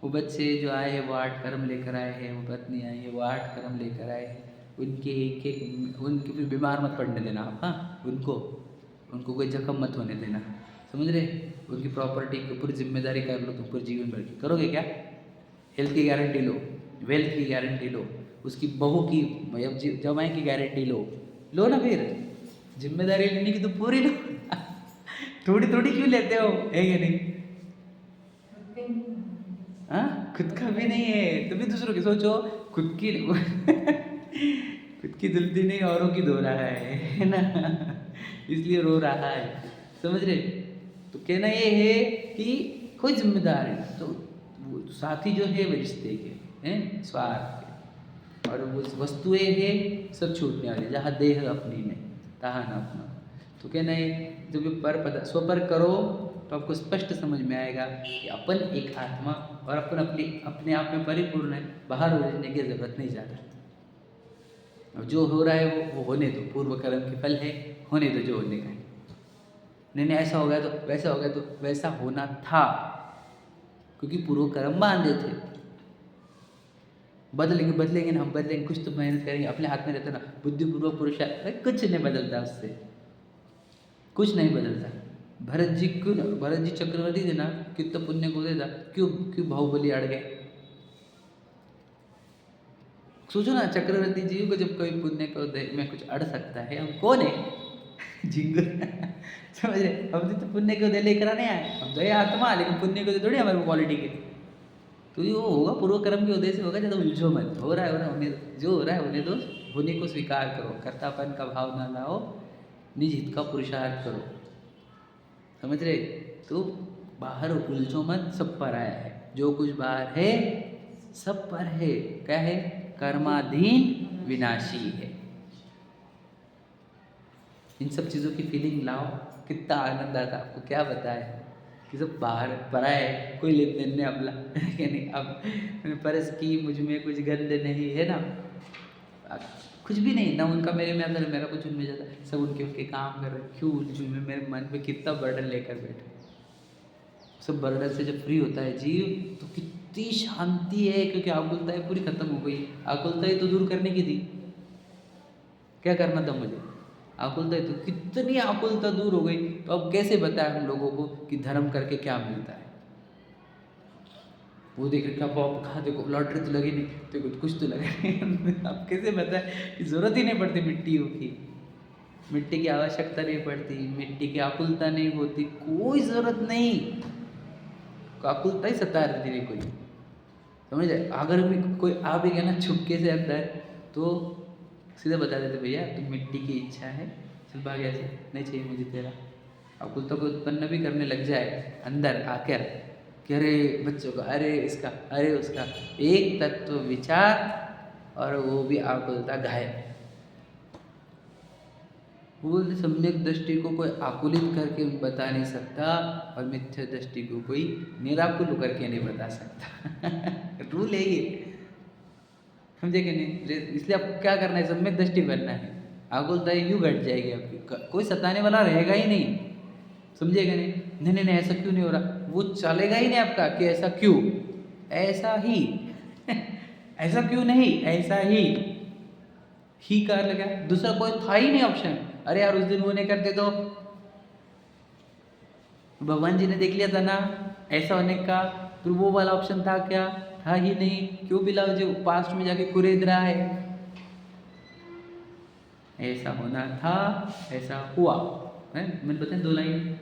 वो बच्चे जो आए हैं वो 8 कर्म लेकर आए हैं, वो पत्नी आई है वो 8 कर्म लेकर आए हैं। उनके फिर बीमार मत पड़ने देना आप, हाँ, उनको कोई जख्म मत होने देना, समझ रहे? उनकी प्रॉपर्टी की पूरी जिम्मेदारी कर लो तुम, पूरे जीवन भर की करोगे क्या? हेल्थ की गारंटी लो, वेल्थ की गारंटी लो, उसकी बहू की जमाई की गारंटी लो ना। फिर जिम्मेदारी लेने की तो पूरी लो। थोड़ी थोड़ी क्यों लेते हो, है कि नहीं? हाँ, खुद का भी नहीं है तो भी दूसरों की सोचो, खुद की खुद की धुलती नहीं, औरों की धो रहा है ना, इसलिए रो रहा है, समझ रहे? तो कहना ये है कि कोई जिम्मेदार है तो वो साथी जो है वो रिश्ते के हैं, स्वार्थ के, और वो वस्तुएं हैं सब छूटने वाली, जहाँ देह अपनी में तहाँ न अपना। तो कहना है जब ये स्वपर करो तो आपको स्पष्ट समझ में आएगा कि अपन एक आत्मा और अपन अपने आप में परिपूर्ण है, बाहर उलझने की जरूरत नहीं ज़्यादा। अब जो हो रहा है वो होने दो, पूर्व कर्म के फल है, होने दो जो होने का है। नहीं ऐसा हो गया तो वैसा हो गया तो वैसा होना था, क्योंकि पूर्व कर्म बांधे थे। बदलेंगे ना, हम बदलेंगे, कुछ तो मेहनत करेंगे, अपने हाथ में रहता ना, बुद्धिपूर्वक पुरुषार्थ, कुछ नहीं बदलता उससे, कुछ नहीं बदलता। भरत जी चक्रवर्ती थे ना, कितना पुण्य को देता, क्यों बाहुबली अड़ गए? सोचो ना, चक्रवर्ती जी को जब कोई पुण्य को में कुछ अड़ सकता है, हम कौन है? झिंगुर। समझ रहे? हम तो पुण्य को दे लेकर आने आए, हम तो ये आत्मा, लेकिन पुण्य को दे थोड़ी हमारे क्वालिटी के। तो ये वो होगा पूर्व कर्म के उदय से होगा, ज़्यादा उलझो मत, हो रहा है होने दो, जो हो रहा है होने दो, होने को स्वीकार करो, कर्तापन का भाव ना लाओ, निज हित का पुरुषार्थ करो, समझ रहे? तो बाहर उलझो मत, सब पर आया है, जो कुछ बाहर है सब पर है। क्या है? कर्माधीन विनाशी है। इन सब चीज़ों की फीलिंग लाओ, कितना आनंद आता आपको, क्या बताए कि सब बाहर पर आए, कोई लेन देन नहीं अपना, कि नहीं? अब परस की मुझ में कुछ गंद नहीं है ना, कुछ भी नहीं ना, उनका मेरे में अंदर, मेरा कुछ उनमें जाता, सब उनके काम कर रहे, क्यों उलझूँ मैं? मेरे मन पे कितना बर्डन लेकर बैठे। सब बर्डन से जब फ्री होता है जीव तो कितनी शांति है, क्योंकि आकुलताएं पूरी खत्म हो गई। आकुलताएं तो दूर करने की थी, क्या करना था मुझे? आकुलताएं तो, कितनी आकुलता दूर हो गई। तो अब कैसे बताएं हम लोगों को कि धर्म करके क्या मिलता है? वो देख क्या पॉप खा, देखो लॉटरी तो लगी नहीं, देखो कुछ तो लगा। अब कैसे बताएं कि जरूरत ही नहीं पड़ती मिट्टियों की, मिट्टी की आवश्यकता नहीं पड़ती, मिट्टी की आकुलता नहीं होती, कोई ज़रूरत नहीं, आकुलता ही सता रहती नहीं कोई, समझ जाए? अगर भी कोई आ भी गया ना छुपके से अंदर, तो सीधे बता देते, भैया तुम मिट्टी की इच्छा है, चल भाग ऐसे, नहीं चाहिए मुझे तेरा। आकुलता को उत्पन्न भी करने लग जाए अंदर आकर कि अरे बच्चों का, अरे इसका, अरे उसका, एक तत्व विचार और वो भी आकुलता गायब। वो सम्यक दृष्टि को कोई आकुलित करके बता नहीं सकता, और मिथ्या दृष्टि को कोई निराकुल करके नहीं बता सकता। रूल है ये, समझे कि नहीं? इसलिए आपको क्या करना है? सम्यक दृष्टि बनना है, आकुलता यूँ घट जाएगी आपकी, कोई सताने वाला रहेगा ही नहीं, समझेगा नहीं? नहीं ऐसा क्यों नहीं हो रहा, वो चलेगा ही नहीं आपका कि ऐसा क्यों, ऐसा ही। ऐसा क्यों नहीं, ऐसा ही ही कर लगा, दूसरा कोई था ही नहीं ऑप्शन। अरे यार उस दिन वो नहीं करते तो भगवान जी ने देख लिया था ना ऐसा होने का, फिर वो वाला ऑप्शन था क्या? था ही नहीं। क्यों बिलाव जी पास्ट में जाके कुरेद रहा है? ऐसा होना था, ऐसा हुआ है। मैंने बताया 2 लाइन,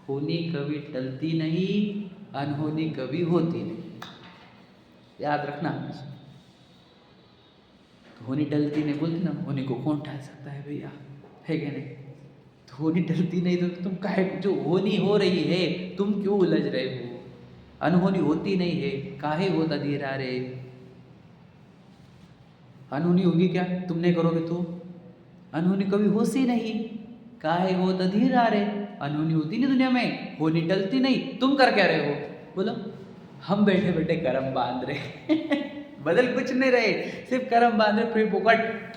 होनी कभी टलती नहीं, अनहोनी कभी होती नहीं, याद रखना हमेशा। तो होनी टलती नहीं बोलती ना, होनी को कौन टाल सकता है भैया, है क्या नहीं? तो होनी टलती नहीं तो तुम काहे, जो होनी हो रही है तुम क्यों उलझ रहे हो? अनहोनी होती नहीं है, काहे होता धीरा रे? अनहोनी होगी क्या तुम नहीं करोगे तो? अनहोनी कभी होती नहीं, काहे होता धीरा रे? अनहोनी होती नहीं दुनिया में, होनी टलती नहीं, तुम कर क्या रहे हो बोलो? हम बैठे बैठे कर्म बांध रहे बदल कुछ नहीं रहे, सिर्फ कर्म बांध रहे, फिर पोकट।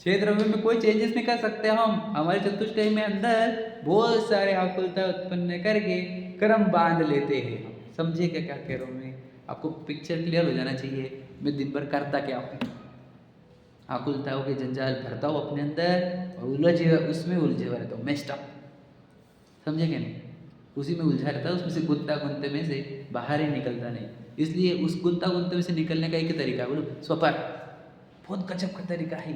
6 द्रव्य में कोई चेंजेस नहीं कर सकते हम। हमारे चतुष्टय में अंदर बहुत सारे आकुलता उत्पन्न करके कर्म बांध लेते हैं। समझिए क्या क्या कह रहा हूँ मैं? आपको पिक्चर क्लियर हो जाना चाहिए मैं दिन भर करता क्या हूँ। आकुलताओं के जंजाल भरता हूँ अपने अंदर और उलझे, उसमें उलझे हुआ रहता हूँ, मेस्ड अप। समझे क्या नहीं? उसी में उलझा रहता है, उसमें से गुंता गुंते में से बाहर ही निकलता नहीं। इसलिए उस गुंता गुंते में से निकलने का एक तरीका बोलो, स्वपर। बहुत गजब का तरीका है,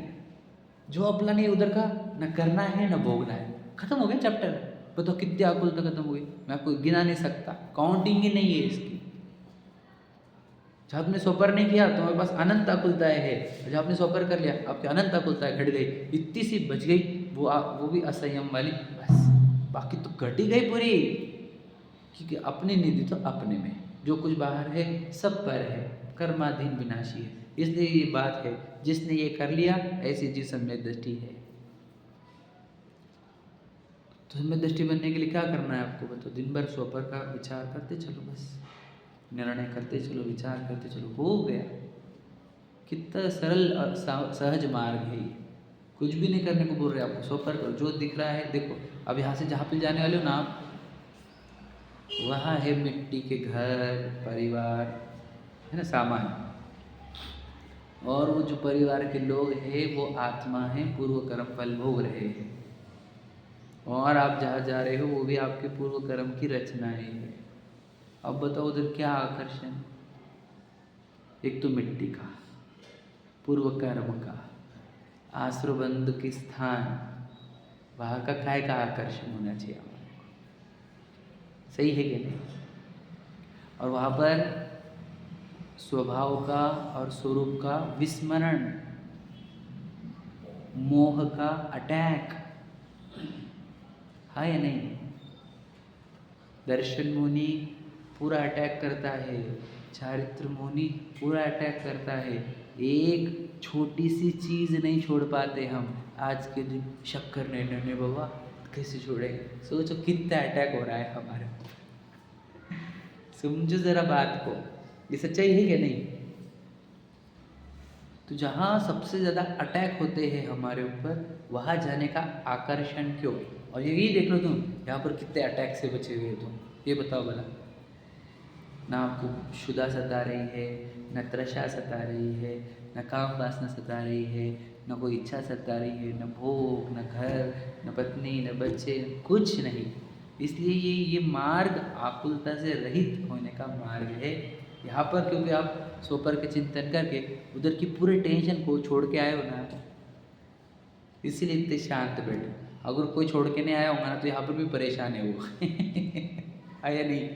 जो अपना नहीं उधर का न करना है न भोगना है। खत्म हो गया चैप्टर। बताओ कितनी आकुलता खत्म हो गई, मैं आपको गिना नहीं सकता, काउंटिंग ही नहीं है इसकी। जब आपने स्वपर नहीं किया तो हमारे पास अनंत आकुलताएं है, जब आपने स्वपर कर लिया आपकी अनंत आकुलताएं घट गई, इतनी सी बच गई, वो भी असंयम वाली, बस। बाकी तो घट ही गई पूरी, क्योंकि अपने निधि तो अपने में, जो कुछ बाहर है सब पर है, कर्माधीन विनाशी है। इसलिए ये बात है, जिसने ये कर लिया ऐसी जी सम्यक दृष्टि है। तो सम्यक दृष्टि बनने के लिए क्या करना है आपको बताओ? दिन भर स्वपर का विचार करते चलो, बस निर्णय करते चलो, विचार करते चलो, हो गया। कितना सरल और सहज मार्ग है ये। कुछ भी नहीं करने को बोल रहे आपको, स्वपर करो, जो दिख रहा है देखो। अब यहाँ से जहाँ पे जाने वाले हो ना आप, वहाँ है मिट्टी के घर, परिवार है ना, सामान, और वो जो परिवार के लोग हैं वो आत्मा है, पूर्व कर्म फल भोग रहे हैं। और आप जहाँ जा रहे हो वो भी आपके पूर्व कर्म की रचनाएं है। अब बताओ उधर क्या आकर्षण? एक तो मिट्टी का, पूर्व कर्म का, आश्रबंध के स्थान, वहाँ का काय का आकर्षण होना चाहिए हमारे को। सही है कि नहीं? और वहाँ पर स्वभाव का और स्वरूप का विस्मरण, मोह का अटैक, है या नहीं? दर्शन मुनि पूरा अटैक करता है, चारित्र मुनि पूरा अटैक करता है। एक छोटी सी चीज़ नहीं छोड़ पाते हम आज के दिन। शक्कर नहीं बाबा, कैसे छोड़ेंगे? सोचो कितना अटैक हो रहा है हमारे। समझो जरा बात को, ये सच्चाई है क्या नहीं? तो जहाँ सबसे ज़्यादा अटैक होते हैं हमारे ऊपर, वहाँ जाने का आकर्षण क्यों? और यही देख लो तुम, यहाँ पर कितने अटैक से बचे हुए हो तुम, ये बताओ भला। ना आपको क्षुधा सता रही है, न तृषा सता रही है, न काम वासना सता रही है, न कोई इच्छा सता रही है, न भोग, न घर, न पत्नी, न बच्चे, कुछ नहीं। इसलिए ये मार्ग आकुलता से रहित होने का मार्ग है यहाँ पर। क्योंकि आप स्वपर के चिंतन करके उधर की पूरे टेंशन को छोड़ के आए हो ना, इसीलिए इतने शांत बैठे। अगर कोई छोड़ के नहीं आया होगा ना तो यहाँ पर भी परेशान है वो आया नहीं,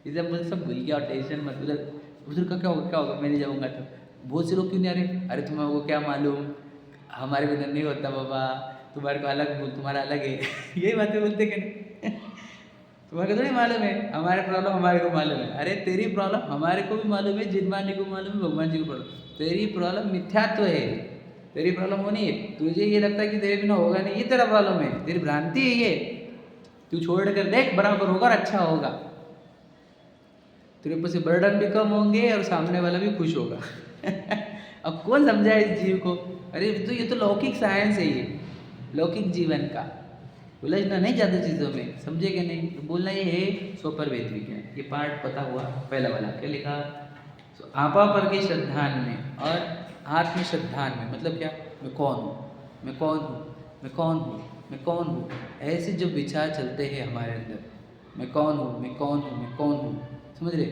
इसे मुझे सब भूल गया और टेंशन मत, उधर का क्या होगा मैं नहीं जाऊँगा तो। बहुत से लोग क्यों नहीं आ रहे? अरे तुम्हारे को क्या मालूम, हमारे बिना नहीं होता बाबा, तुम्हारे को अलग, तुम्हारा अलग है यही बातें बोलते कि नहीं तुम्हारे को तो नहीं मालूम है, हमारे प्रॉब्लम हमारे को मालूम है। अरे तेरी प्रॉब्लम हमारे को भी मालूम है, जिनमानी को मालूम है, भगवान जी को प्रॉब्लम। तेरी प्रॉब्लम मिथ्यात्व है, तेरी प्रॉब्लम वो नहीं है। तुझे ये लगता है कि तेरे बिना होगा नहीं, ये तेरा प्रॉब्लम है, तेरी भ्रांति है ये। तू छोड़ कर देख, बराबर होगा और अच्छा होगा। तेरे ऊपर से बर्डन भी कम होंगे और सामने वाला भी खुश होगा अब कौन समझाए इस जीव को? अरे तो ये तो लौकिक साइंस है, ये लौकिक जीवन का उलझना नहीं ज़्यादा चीज़ों में, समझे कि नहीं? तो बोलना ये है स्वपर वेद विज्ञान, ये पार्ट पता हुआ पहला वाला क्या लिखा? आपा पर के श्रद्धान में और आत्मश्रद्धान में, मतलब क्या, मैं कौन हूँ, मैं कौन हूँ, मैं कौन हूँ, मैं कौन हूँ, ऐसे जो विचार चलते हैं हमारे अंदर, मैं कौन हूँ, मैं कौन हूँ, मैं कौन हूँ, समझ रहे।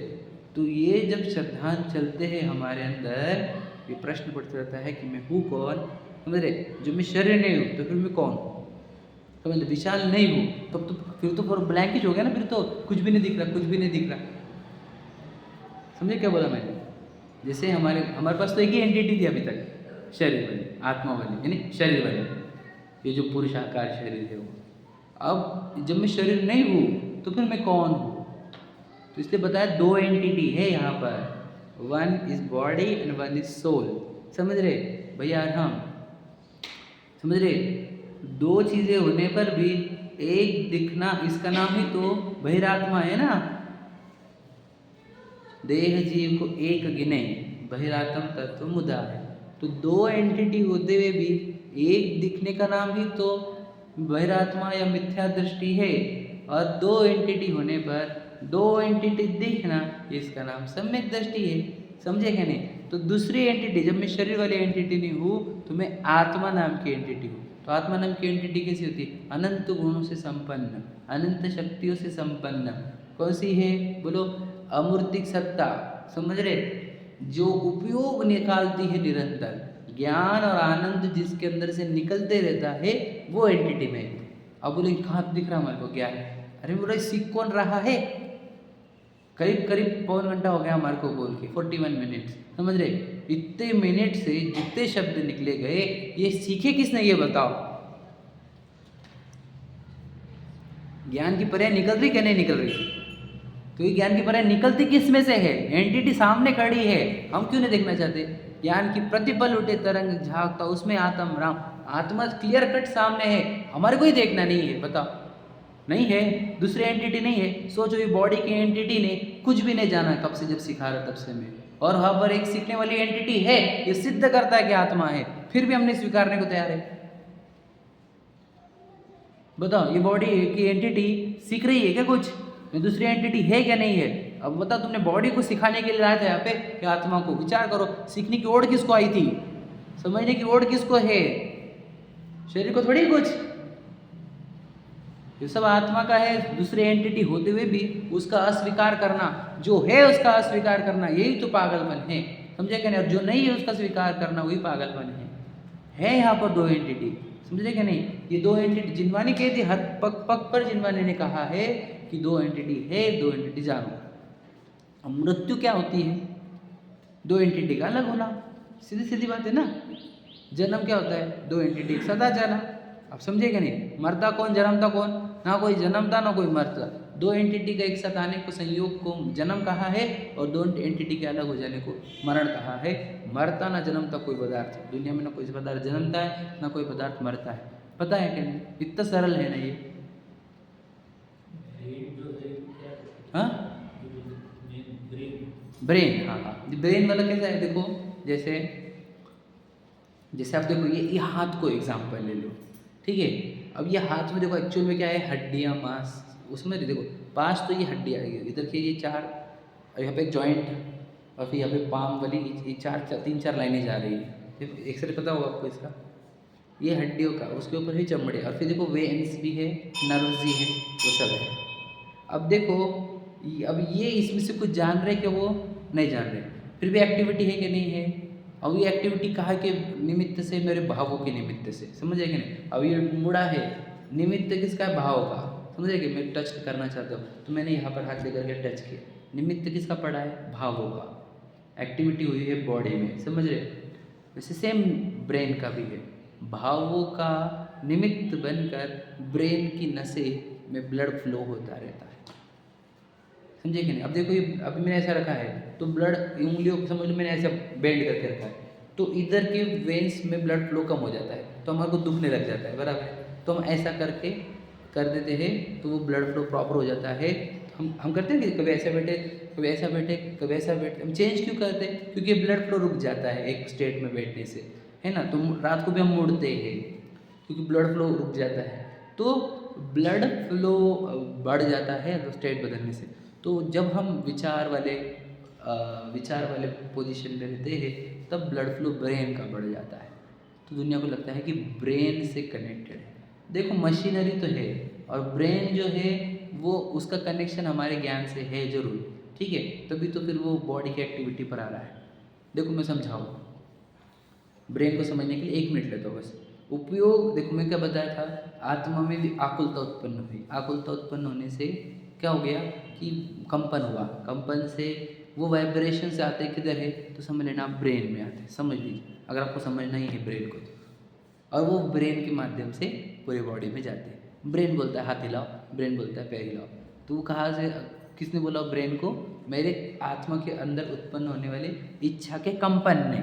तो ये जब श्रद्धान चलते हैं हमारे अंदर, ये प्रश्न पड़ता रहता है कि मैं हूँ कौन, समझ रहे। जो मैं शरीर नहीं हूँ तो फिर मैं कौन हूँ, समझ, विशाल नहीं हूँ तब तो फिर तो पूरा ब्लैंक हो गया ना, फिर तो कुछ भी नहीं दिख रहा, कुछ भी नहीं दिख रहा, समझे क्या बोला मैंने। जैसे हमारे पास तो एक ही एंटिटी थी अभी तक, शरीर वाली, आत्मा वाली, यानी शरीर वाली, ये जो पुरुषाकार शरीर है वो। अब जब मैं शरीर नहीं हूँ तो फिर मैं कौन हूँ, तो इसलिए बताया दो एंटिटी है यहाँ पर, one is body and one is soul, समझ रहे भैया। हम समझ रहे, दो चीजें होने पर भी एक दिखना, इसका नाम ही तो बहिरात्मा है ना। देह जीव को एक गिने, बहिरात्म तत्व मुदा है। तो दो एंटिटी होते हुए भी एक दिखने का नाम ही तो बहिरात्मा या मिथ्या दृष्टि है, और दो एंटिटी होने पर दो एंटिटी दिखना, इसका नाम सम्यक दृष्टि है, समझे क्या नहीं। तो दूसरी एंटिटी, जब मैं शरीर वाली एंटिटी नहीं हूँ तो मैं आत्मा नाम की एंटिटी हूँ। तो आत्मा नाम की एंटिटी कैसी होती है, अनंत गुणों से संपन्न, अनंत शक्तियों से संपन्न। कौन सी है बोलो, अमूर्तिक सत्ता, समझ रहे, जो उपयोग निकालती है निरंतर, ज्ञान और आनंद जिसके अंदर से निकलते रहता है, वो एंटिटी में। अब बोले कहाँ दिख रहा हमारे को ज्ञान, अरे बोले सीख कौन रहा है, करीब करीब पौन घंटा हो गया हमारे को बोल के, 41 मिनट, समझ रहे। इतने मिनट से जितने शब्द निकले गए, ये सीखे किसने, ये बताओ। ज्ञान की पर्याय निकल रही क्या नहीं निकल रही, तो ये ज्ञान की पर्याय निकलती किस में से है, एंटिटी सामने खड़ी है, हम क्यों नहीं देखना चाहते। ज्ञान की प्रतिपल उठे तरंग झांकता, उसमें आत्म राम, आत्मा क्लियर कट सामने है, हमारे को ही देखना नहीं है, बताओ, नहीं है, दूसरी एंटिटी नहीं है। सोचो ये बॉडी की एंटिटी ने कुछ भी नहीं जाना कब से, जब सिखा रहा तब से मैं, और वहाँ पर एक सीखने वाली एंटिटी है, ये सिद्ध करता है कि आत्मा है, फिर भी हमने स्वीकारने को तैयार है। बताओ, ये बॉडी की एंटिटी सीख रही है क्या कुछ, ये दूसरी एंटिटी है क्या नहीं है। अब बताओ, तुमने बॉडी को सिखाने के लिए लाया था यहाँ पे कि आत्मा को, विचार करो, सीखने की ओर किसको आई थी, समझने की ओर किसको है, शरीर को थोड़ी कुछ, ये सब आत्मा का है। दूसरे एंटिटी होते हुए भी उसका अस्वीकार करना, जो है उसका अस्वीकार करना, यही तो पागलपन है, समझे क्या नहीं। और जो नहीं है उसका स्वीकार करना, वही पागलपन है यहाँ पर दो एंटिटी, समझे क्या नहीं। ये दो एंटिटी जिनवानी कहती, हर पग पग पर जिनवानी ने कहा है कि दो एंटिटी है, दो एंटिटी जानो। अब मृत्यु क्या होती है, दो एंटिटी का अलग होना, सीधी सीधी बात है ना। जन्म क्या होता है, दो एंटिटी सदा जाना, अब समझे क्या नहीं। मरता कौन, जन्मता कौन, ना कोई जन्मता ना कोई मरता, दो एंटिटी का एक साथ आने को, संयोग को जन्म कहा है, और दो एंटिटी के अलग हो जाने को मरण कहा है। मरता ना जन्मता कोई पदार्थ दुनिया में, ना कोई पदार्थ जन्मता है ना कोई पदार्थ मरता है, पता है क्या नहीं, इतना सरल है ना ये। हाँ, ब्रेन, हाँ हाँ, ब्रेन वाला कैसा है देखो, जैसे जैसे आप देखो, ये हाथ को एग्जाम्पल ले लो, ठीक है। अब ये हाथ में देखो एक्चुअल में क्या है, हड्डियाँ, मांस, उसमें देखो पास तो ये हड्डियाँ आएगी, इधर के ये चार, और यहाँ पे एक जॉइंट, और फिर यहाँ पे पाम वाली ये तीन चार लाइनें जा रही है, एक्सरे पता होगा आपको इसका, ये हड्डियों का, उसके ऊपर ही चमड़े, और फिर देखो वेन्स भी है, नर्व्स भी है, वो सब है। अब देखो, अब ये इसमें से कुछ जान रहे कि वो नहीं जान रहे, फिर भी एक्टिविटी है कि नहीं है। अब ये एक्टिविटी कहाँ के निमित्त से, मेरे भावों के निमित्त से, समझे कि नहीं। अब ये मुड़ा है, निमित्त किसका है, भाव का, समझे कि मैं टच करना चाहता हूँ तो मैंने यहाँ पर हाथ लेकर के टच किया, निमित्त किसका पड़ा है, भावों का, एक्टिविटी हुई है बॉडी में, समझ रहे। वैसे सेम ब्रेन का भी है, भावों का निमित्त बनकर ब्रेन की नसें में ब्लड फ्लो होता रहता है, समझे कि नहीं। अब देखो, ये अभी मैंने ऐसा रखा है तो ब्लड, उंगलियों को समझ लो मैंने ऐसा बेंड करके रखा है, तो इधर के वेन्स में ब्लड फ्लो कम हो जाता है, तो हमारे को दुखने लग जाता है, बराबर। तो हम ऐसा करके कर देते हैं तो वो ब्लड फ्लो प्रॉपर हो जाता है। हम करते हैं कि कभी ऐसा बैठे, कभी ऐसा बैठे, कभी ऐसा बैठे, हम चेंज क्यों करते हैं, क्योंकि ब्लड फ्लो रुक जाता है एक स्टेट में बैठने से, है ना। तो रात को भी हम मुड़ते हैं क्योंकि ब्लड फ्लो रुक जाता है, तो ब्लड फ्लो बढ़ जाता है स्टेट बदलने से। तो जब हम विचार वाले विचार वाले पोजीशन में रहते हैं तब ब्लड फ्लो ब्रेन का बढ़ जाता है। तो दुनिया को लगता है कि ब्रेन से कनेक्टेड है। देखो मशीनरी तो है और ब्रेन जो है वो उसका कनेक्शन हमारे ज्ञान से है जरूर, ठीक है, तभी तो फिर वो बॉडी की एक्टिविटी पर आ रहा है। देखो मैं समझाऊँ, ब्रेन को समझने के लिए 1 मिनट लेता हूँ बस। उपयोग देखो मैं क्या बताया था, आत्मा में भी आकुलता उत्पन्न हुई। आकुलता उत्पन्न होने से क्या हो गया कि कंपन हुआ, कंपन से वो वाइब्रेशन से आते किधर है तो समझ लेना आप ब्रेन में आते, समझ लीजिए अगर आपको समझना ही है ब्रेन को। और वो ब्रेन के माध्यम से पूरे बॉडी में जाते हैं। ब्रेन बोलता है हाथ हिलाओ, ब्रेन बोलता है पैर हिलाओ। तो वो कहाँ से, किसने बोला ब्रेन को? मेरे आत्मा के अंदर उत्पन्न होने वाले इच्छा के कंपन ने।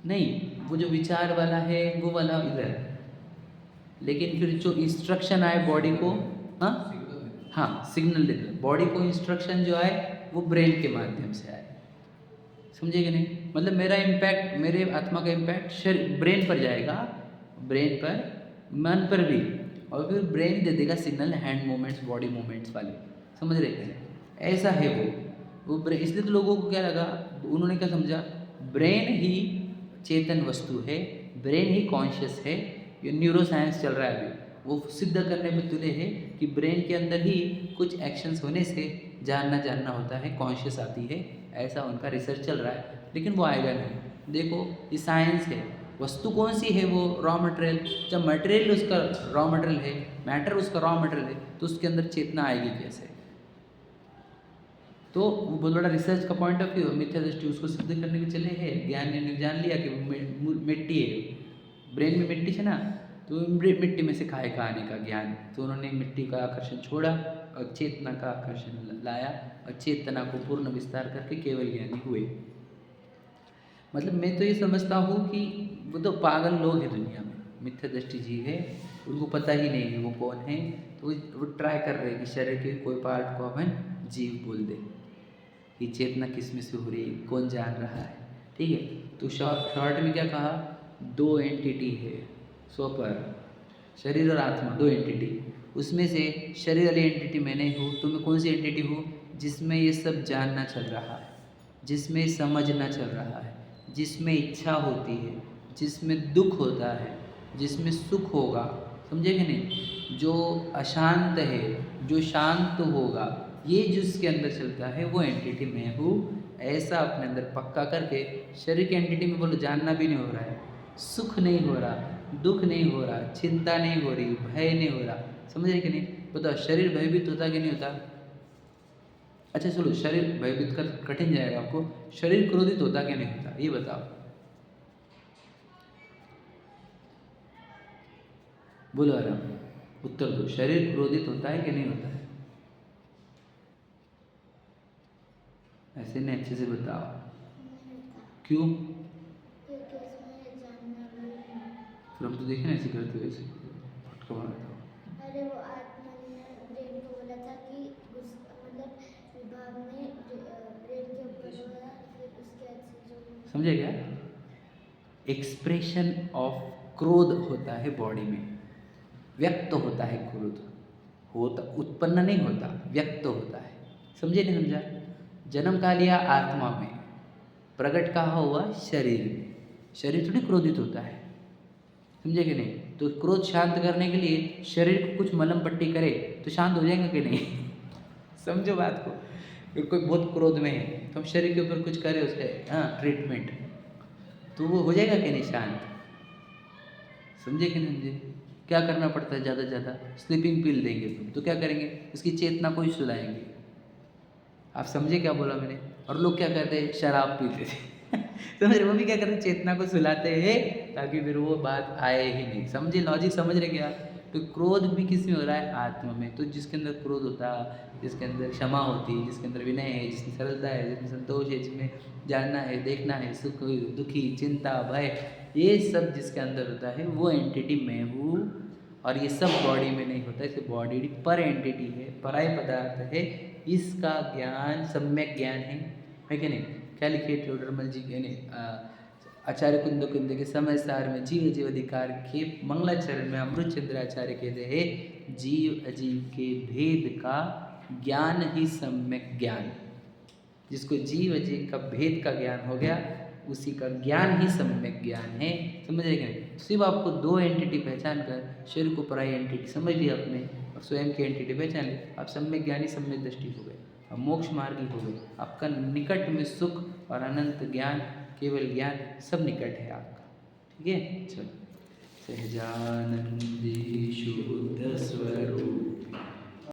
नहीं, वो जो विचार वाला है वो वाला इधर, लेकिन फिर जो इंस्ट्रक्शन आए बॉडी को, हाँ सिग्नल देते, बॉडी को इंस्ट्रक्शन जो आए वो ब्रेन के माध्यम से आए। समझे कि नहीं? मतलब मेरा इम्पैक्ट, मेरे आत्मा का इम्पैक्ट ब्रेन पर जाएगा, ब्रेन पर, मन पर भी, और फिर ब्रेन दे देगा signal hand movements, body movements वाले। समझ रहे हैं? ऐसा है वो ब्रेन। इसलिए तो लोगों को क्या लगा, उन्होंने क्या समझा, ब्रेन ही चेतन वस्तु है, ब्रेन ही कॉन्शियस है। ये न्यूरो साइंस चल रहा है अभी, वो सिद्ध करने में तुले है कि ब्रेन के अंदर ही कुछ एक्शंस होने से जानना होता है, कॉन्शियस आती है। ऐसा उनका रिसर्च चल रहा है, लेकिन वो आएगा नहीं। देखो ये साइंस है, वस्तु कौन सी है? वो रॉ मटेरियल। जब मटेरियल उसका रॉ मटेरियल है, मैटर उसका रॉ मटेरियल है, तो उसके अंदर चेतना आएगी कैसे? तो वो बहुत बड़ा रिसर्च का पॉइंट ऑफ व्यू, मिथ्या दृष्टि उसको सिद्ध करने के चले है। ज्ञान ने जान लिया कि वो मिट्टी है, ब्रेन में मिट्टी है ना, तो मिट्टी में से खाए खाने का ज्ञान, तो उन्होंने मिट्टी का आकर्षण छोड़ा और चेतना का आकर्षण लाया और चेतना को पूर्ण विस्तार करके केवल ज्ञानी हुए। मतलब मैं तो ये समझता हूँ कि वो तो पागल लोग हैं दुनिया में, मिथ्या दृष्टि जीव है, उनको पता ही नहीं है वो कौन है। तो वो ट्राई कर रहे हैं कि शरीर के कोई पार्ट को अपन जीव बोल दे, कि चेतना किस में से हो रही है, कौन जान रहा है, ठीक है। तो शॉर्ट में क्या कहा, 2 एंटिटी है, स्वपर, शरीर और आत्मा, 2 एंटिटी। उसमें से शरीर वाली एंटिटी मैं नहीं हूँ, तो मैं कौन सी एंटिटी हूँ? जिसमें ये सब जानना चल रहा है, जिसमें समझना चल रहा है, जिसमें इच्छा होती है, जिसमें दुख होता है, जिसमें सुख होगा। समझे कि नहीं? जो अशांत है, जो शांत होगा, ये जिसके अंदर चलता है वो एंटिटी मैं हूँ। ऐसा अपने अंदर पक्का करके शरीर की एंटिटी में बोलो जानना भी नहीं हो रहा है, सुख नहीं हो रहा, दुख नहीं हो रहा, चिंता नहीं हो रही, भय नहीं हो रहा। समझ रहे कि नहीं? बताओ शरीर भयभीत होता कि नहीं होता? अच्छा चलो, शरीर भयभीत कर कठिन जाएगा आपको, शरीर क्रोधित होता कि नहीं होता ये बताओ, बोलो आराम, उत्तर दो। शरीर क्रोधित होता है कि नहीं होता है? ऐसे नहीं, अच्छे से बताओ क्यों? फिर हम तो देखे ना ऐसे करते हुए, फटका मारता हूँ। अरे वो आत्मा ने ब्रेन को बोला था कि मतलब विभाग ने ब्रेन के ऊपर बोला, फिर उसके बाद जो समझे क्या? एक्सप्रेशन ऑफ क्रोध होता है बॉडी में, व्यक्त होता है क्रोध, होता उत्पन्न नहीं होता, व्यक्त होता है। समझे नहीं समझा? जन्म का लिया आत्मा में, प्रकट कहाँ हुआ? शरीर में। शरीर थोड़ी क्रोधित होता है, समझे कि नहीं? तो क्रोध शांत करने के लिए शरीर को कुछ मलम पट्टी करे तो शांत हो जाएगा कि नहीं? समझो बात को। फिर कोई बहुत क्रोध में है तो हम शरीर के ऊपर कुछ करें उसके ट्रीटमेंट, तो वो हो जाएगा कि नहीं शांत? समझे कि नहीं समझे? क्या करना पड़ता है? ज़्यादा से ज़्यादा स्लीपिंग पिल देंगे तो क्या करेंगे? उसकी चेतना को ही सुलाएंगे। आप समझे क्या बोला मैंने? और लोग क्या करते हैं? शराब पीते थे तो फिर वो भी क्या करते हैं? चेतना को सुलाते हैं ताकि फिर वो बात आए ही नहीं। समझे? लॉजिक समझ रहे क्या? तो क्रोध भी किस में हो रहा है? आत्मा में। तो जिसके अंदर क्रोध होता, जिसके अंदर क्षमा होती, जिसके अंदर विनय है, जिसमें सरलता है, जिसमें संतोष है, जिसमें जानना है, देखना है, सुख, दुखी, चिंता, भय, ये सब जिसके अंदर होता है वो एंटिटी मैं हूँ। और ये सब बॉडी में नहीं होता, इसे बॉडी पर एंटिटी है, पराय पदार्थ है। इसका ज्ञान सम्यक ज्ञान है कि नहीं? क्या लिखे टोडरमल जी यानी आचार्य कुंद के समय सार में जीव जीव अधिकार के मंगलाचरण में अमृत चंद्राचार्य कहते हैं जीव अजीव के भेद का ज्ञान ही सम्यक ज्ञान। जिसको जीव अजीव का भेद का ज्ञान हो गया, उसी का ज्ञान ही सम्यक ज्ञान है। समझ रहे कि नहीं? सिर्फ आपको दो एंटिटी पहचान कर शरीर को पराई एंटिटी समझ लिया आपने और स्वयं की एंटिटी पहचान ली, आप सम्यक ज्ञानी सम्यक दृष्टि हो गए, अब मोक्ष मार्गी हो गए। आपका निकट में सुख और अनंत ज्ञान, केवल ज्ञान सब निकट है आपका। ठीक है, चलो। सहजानंदी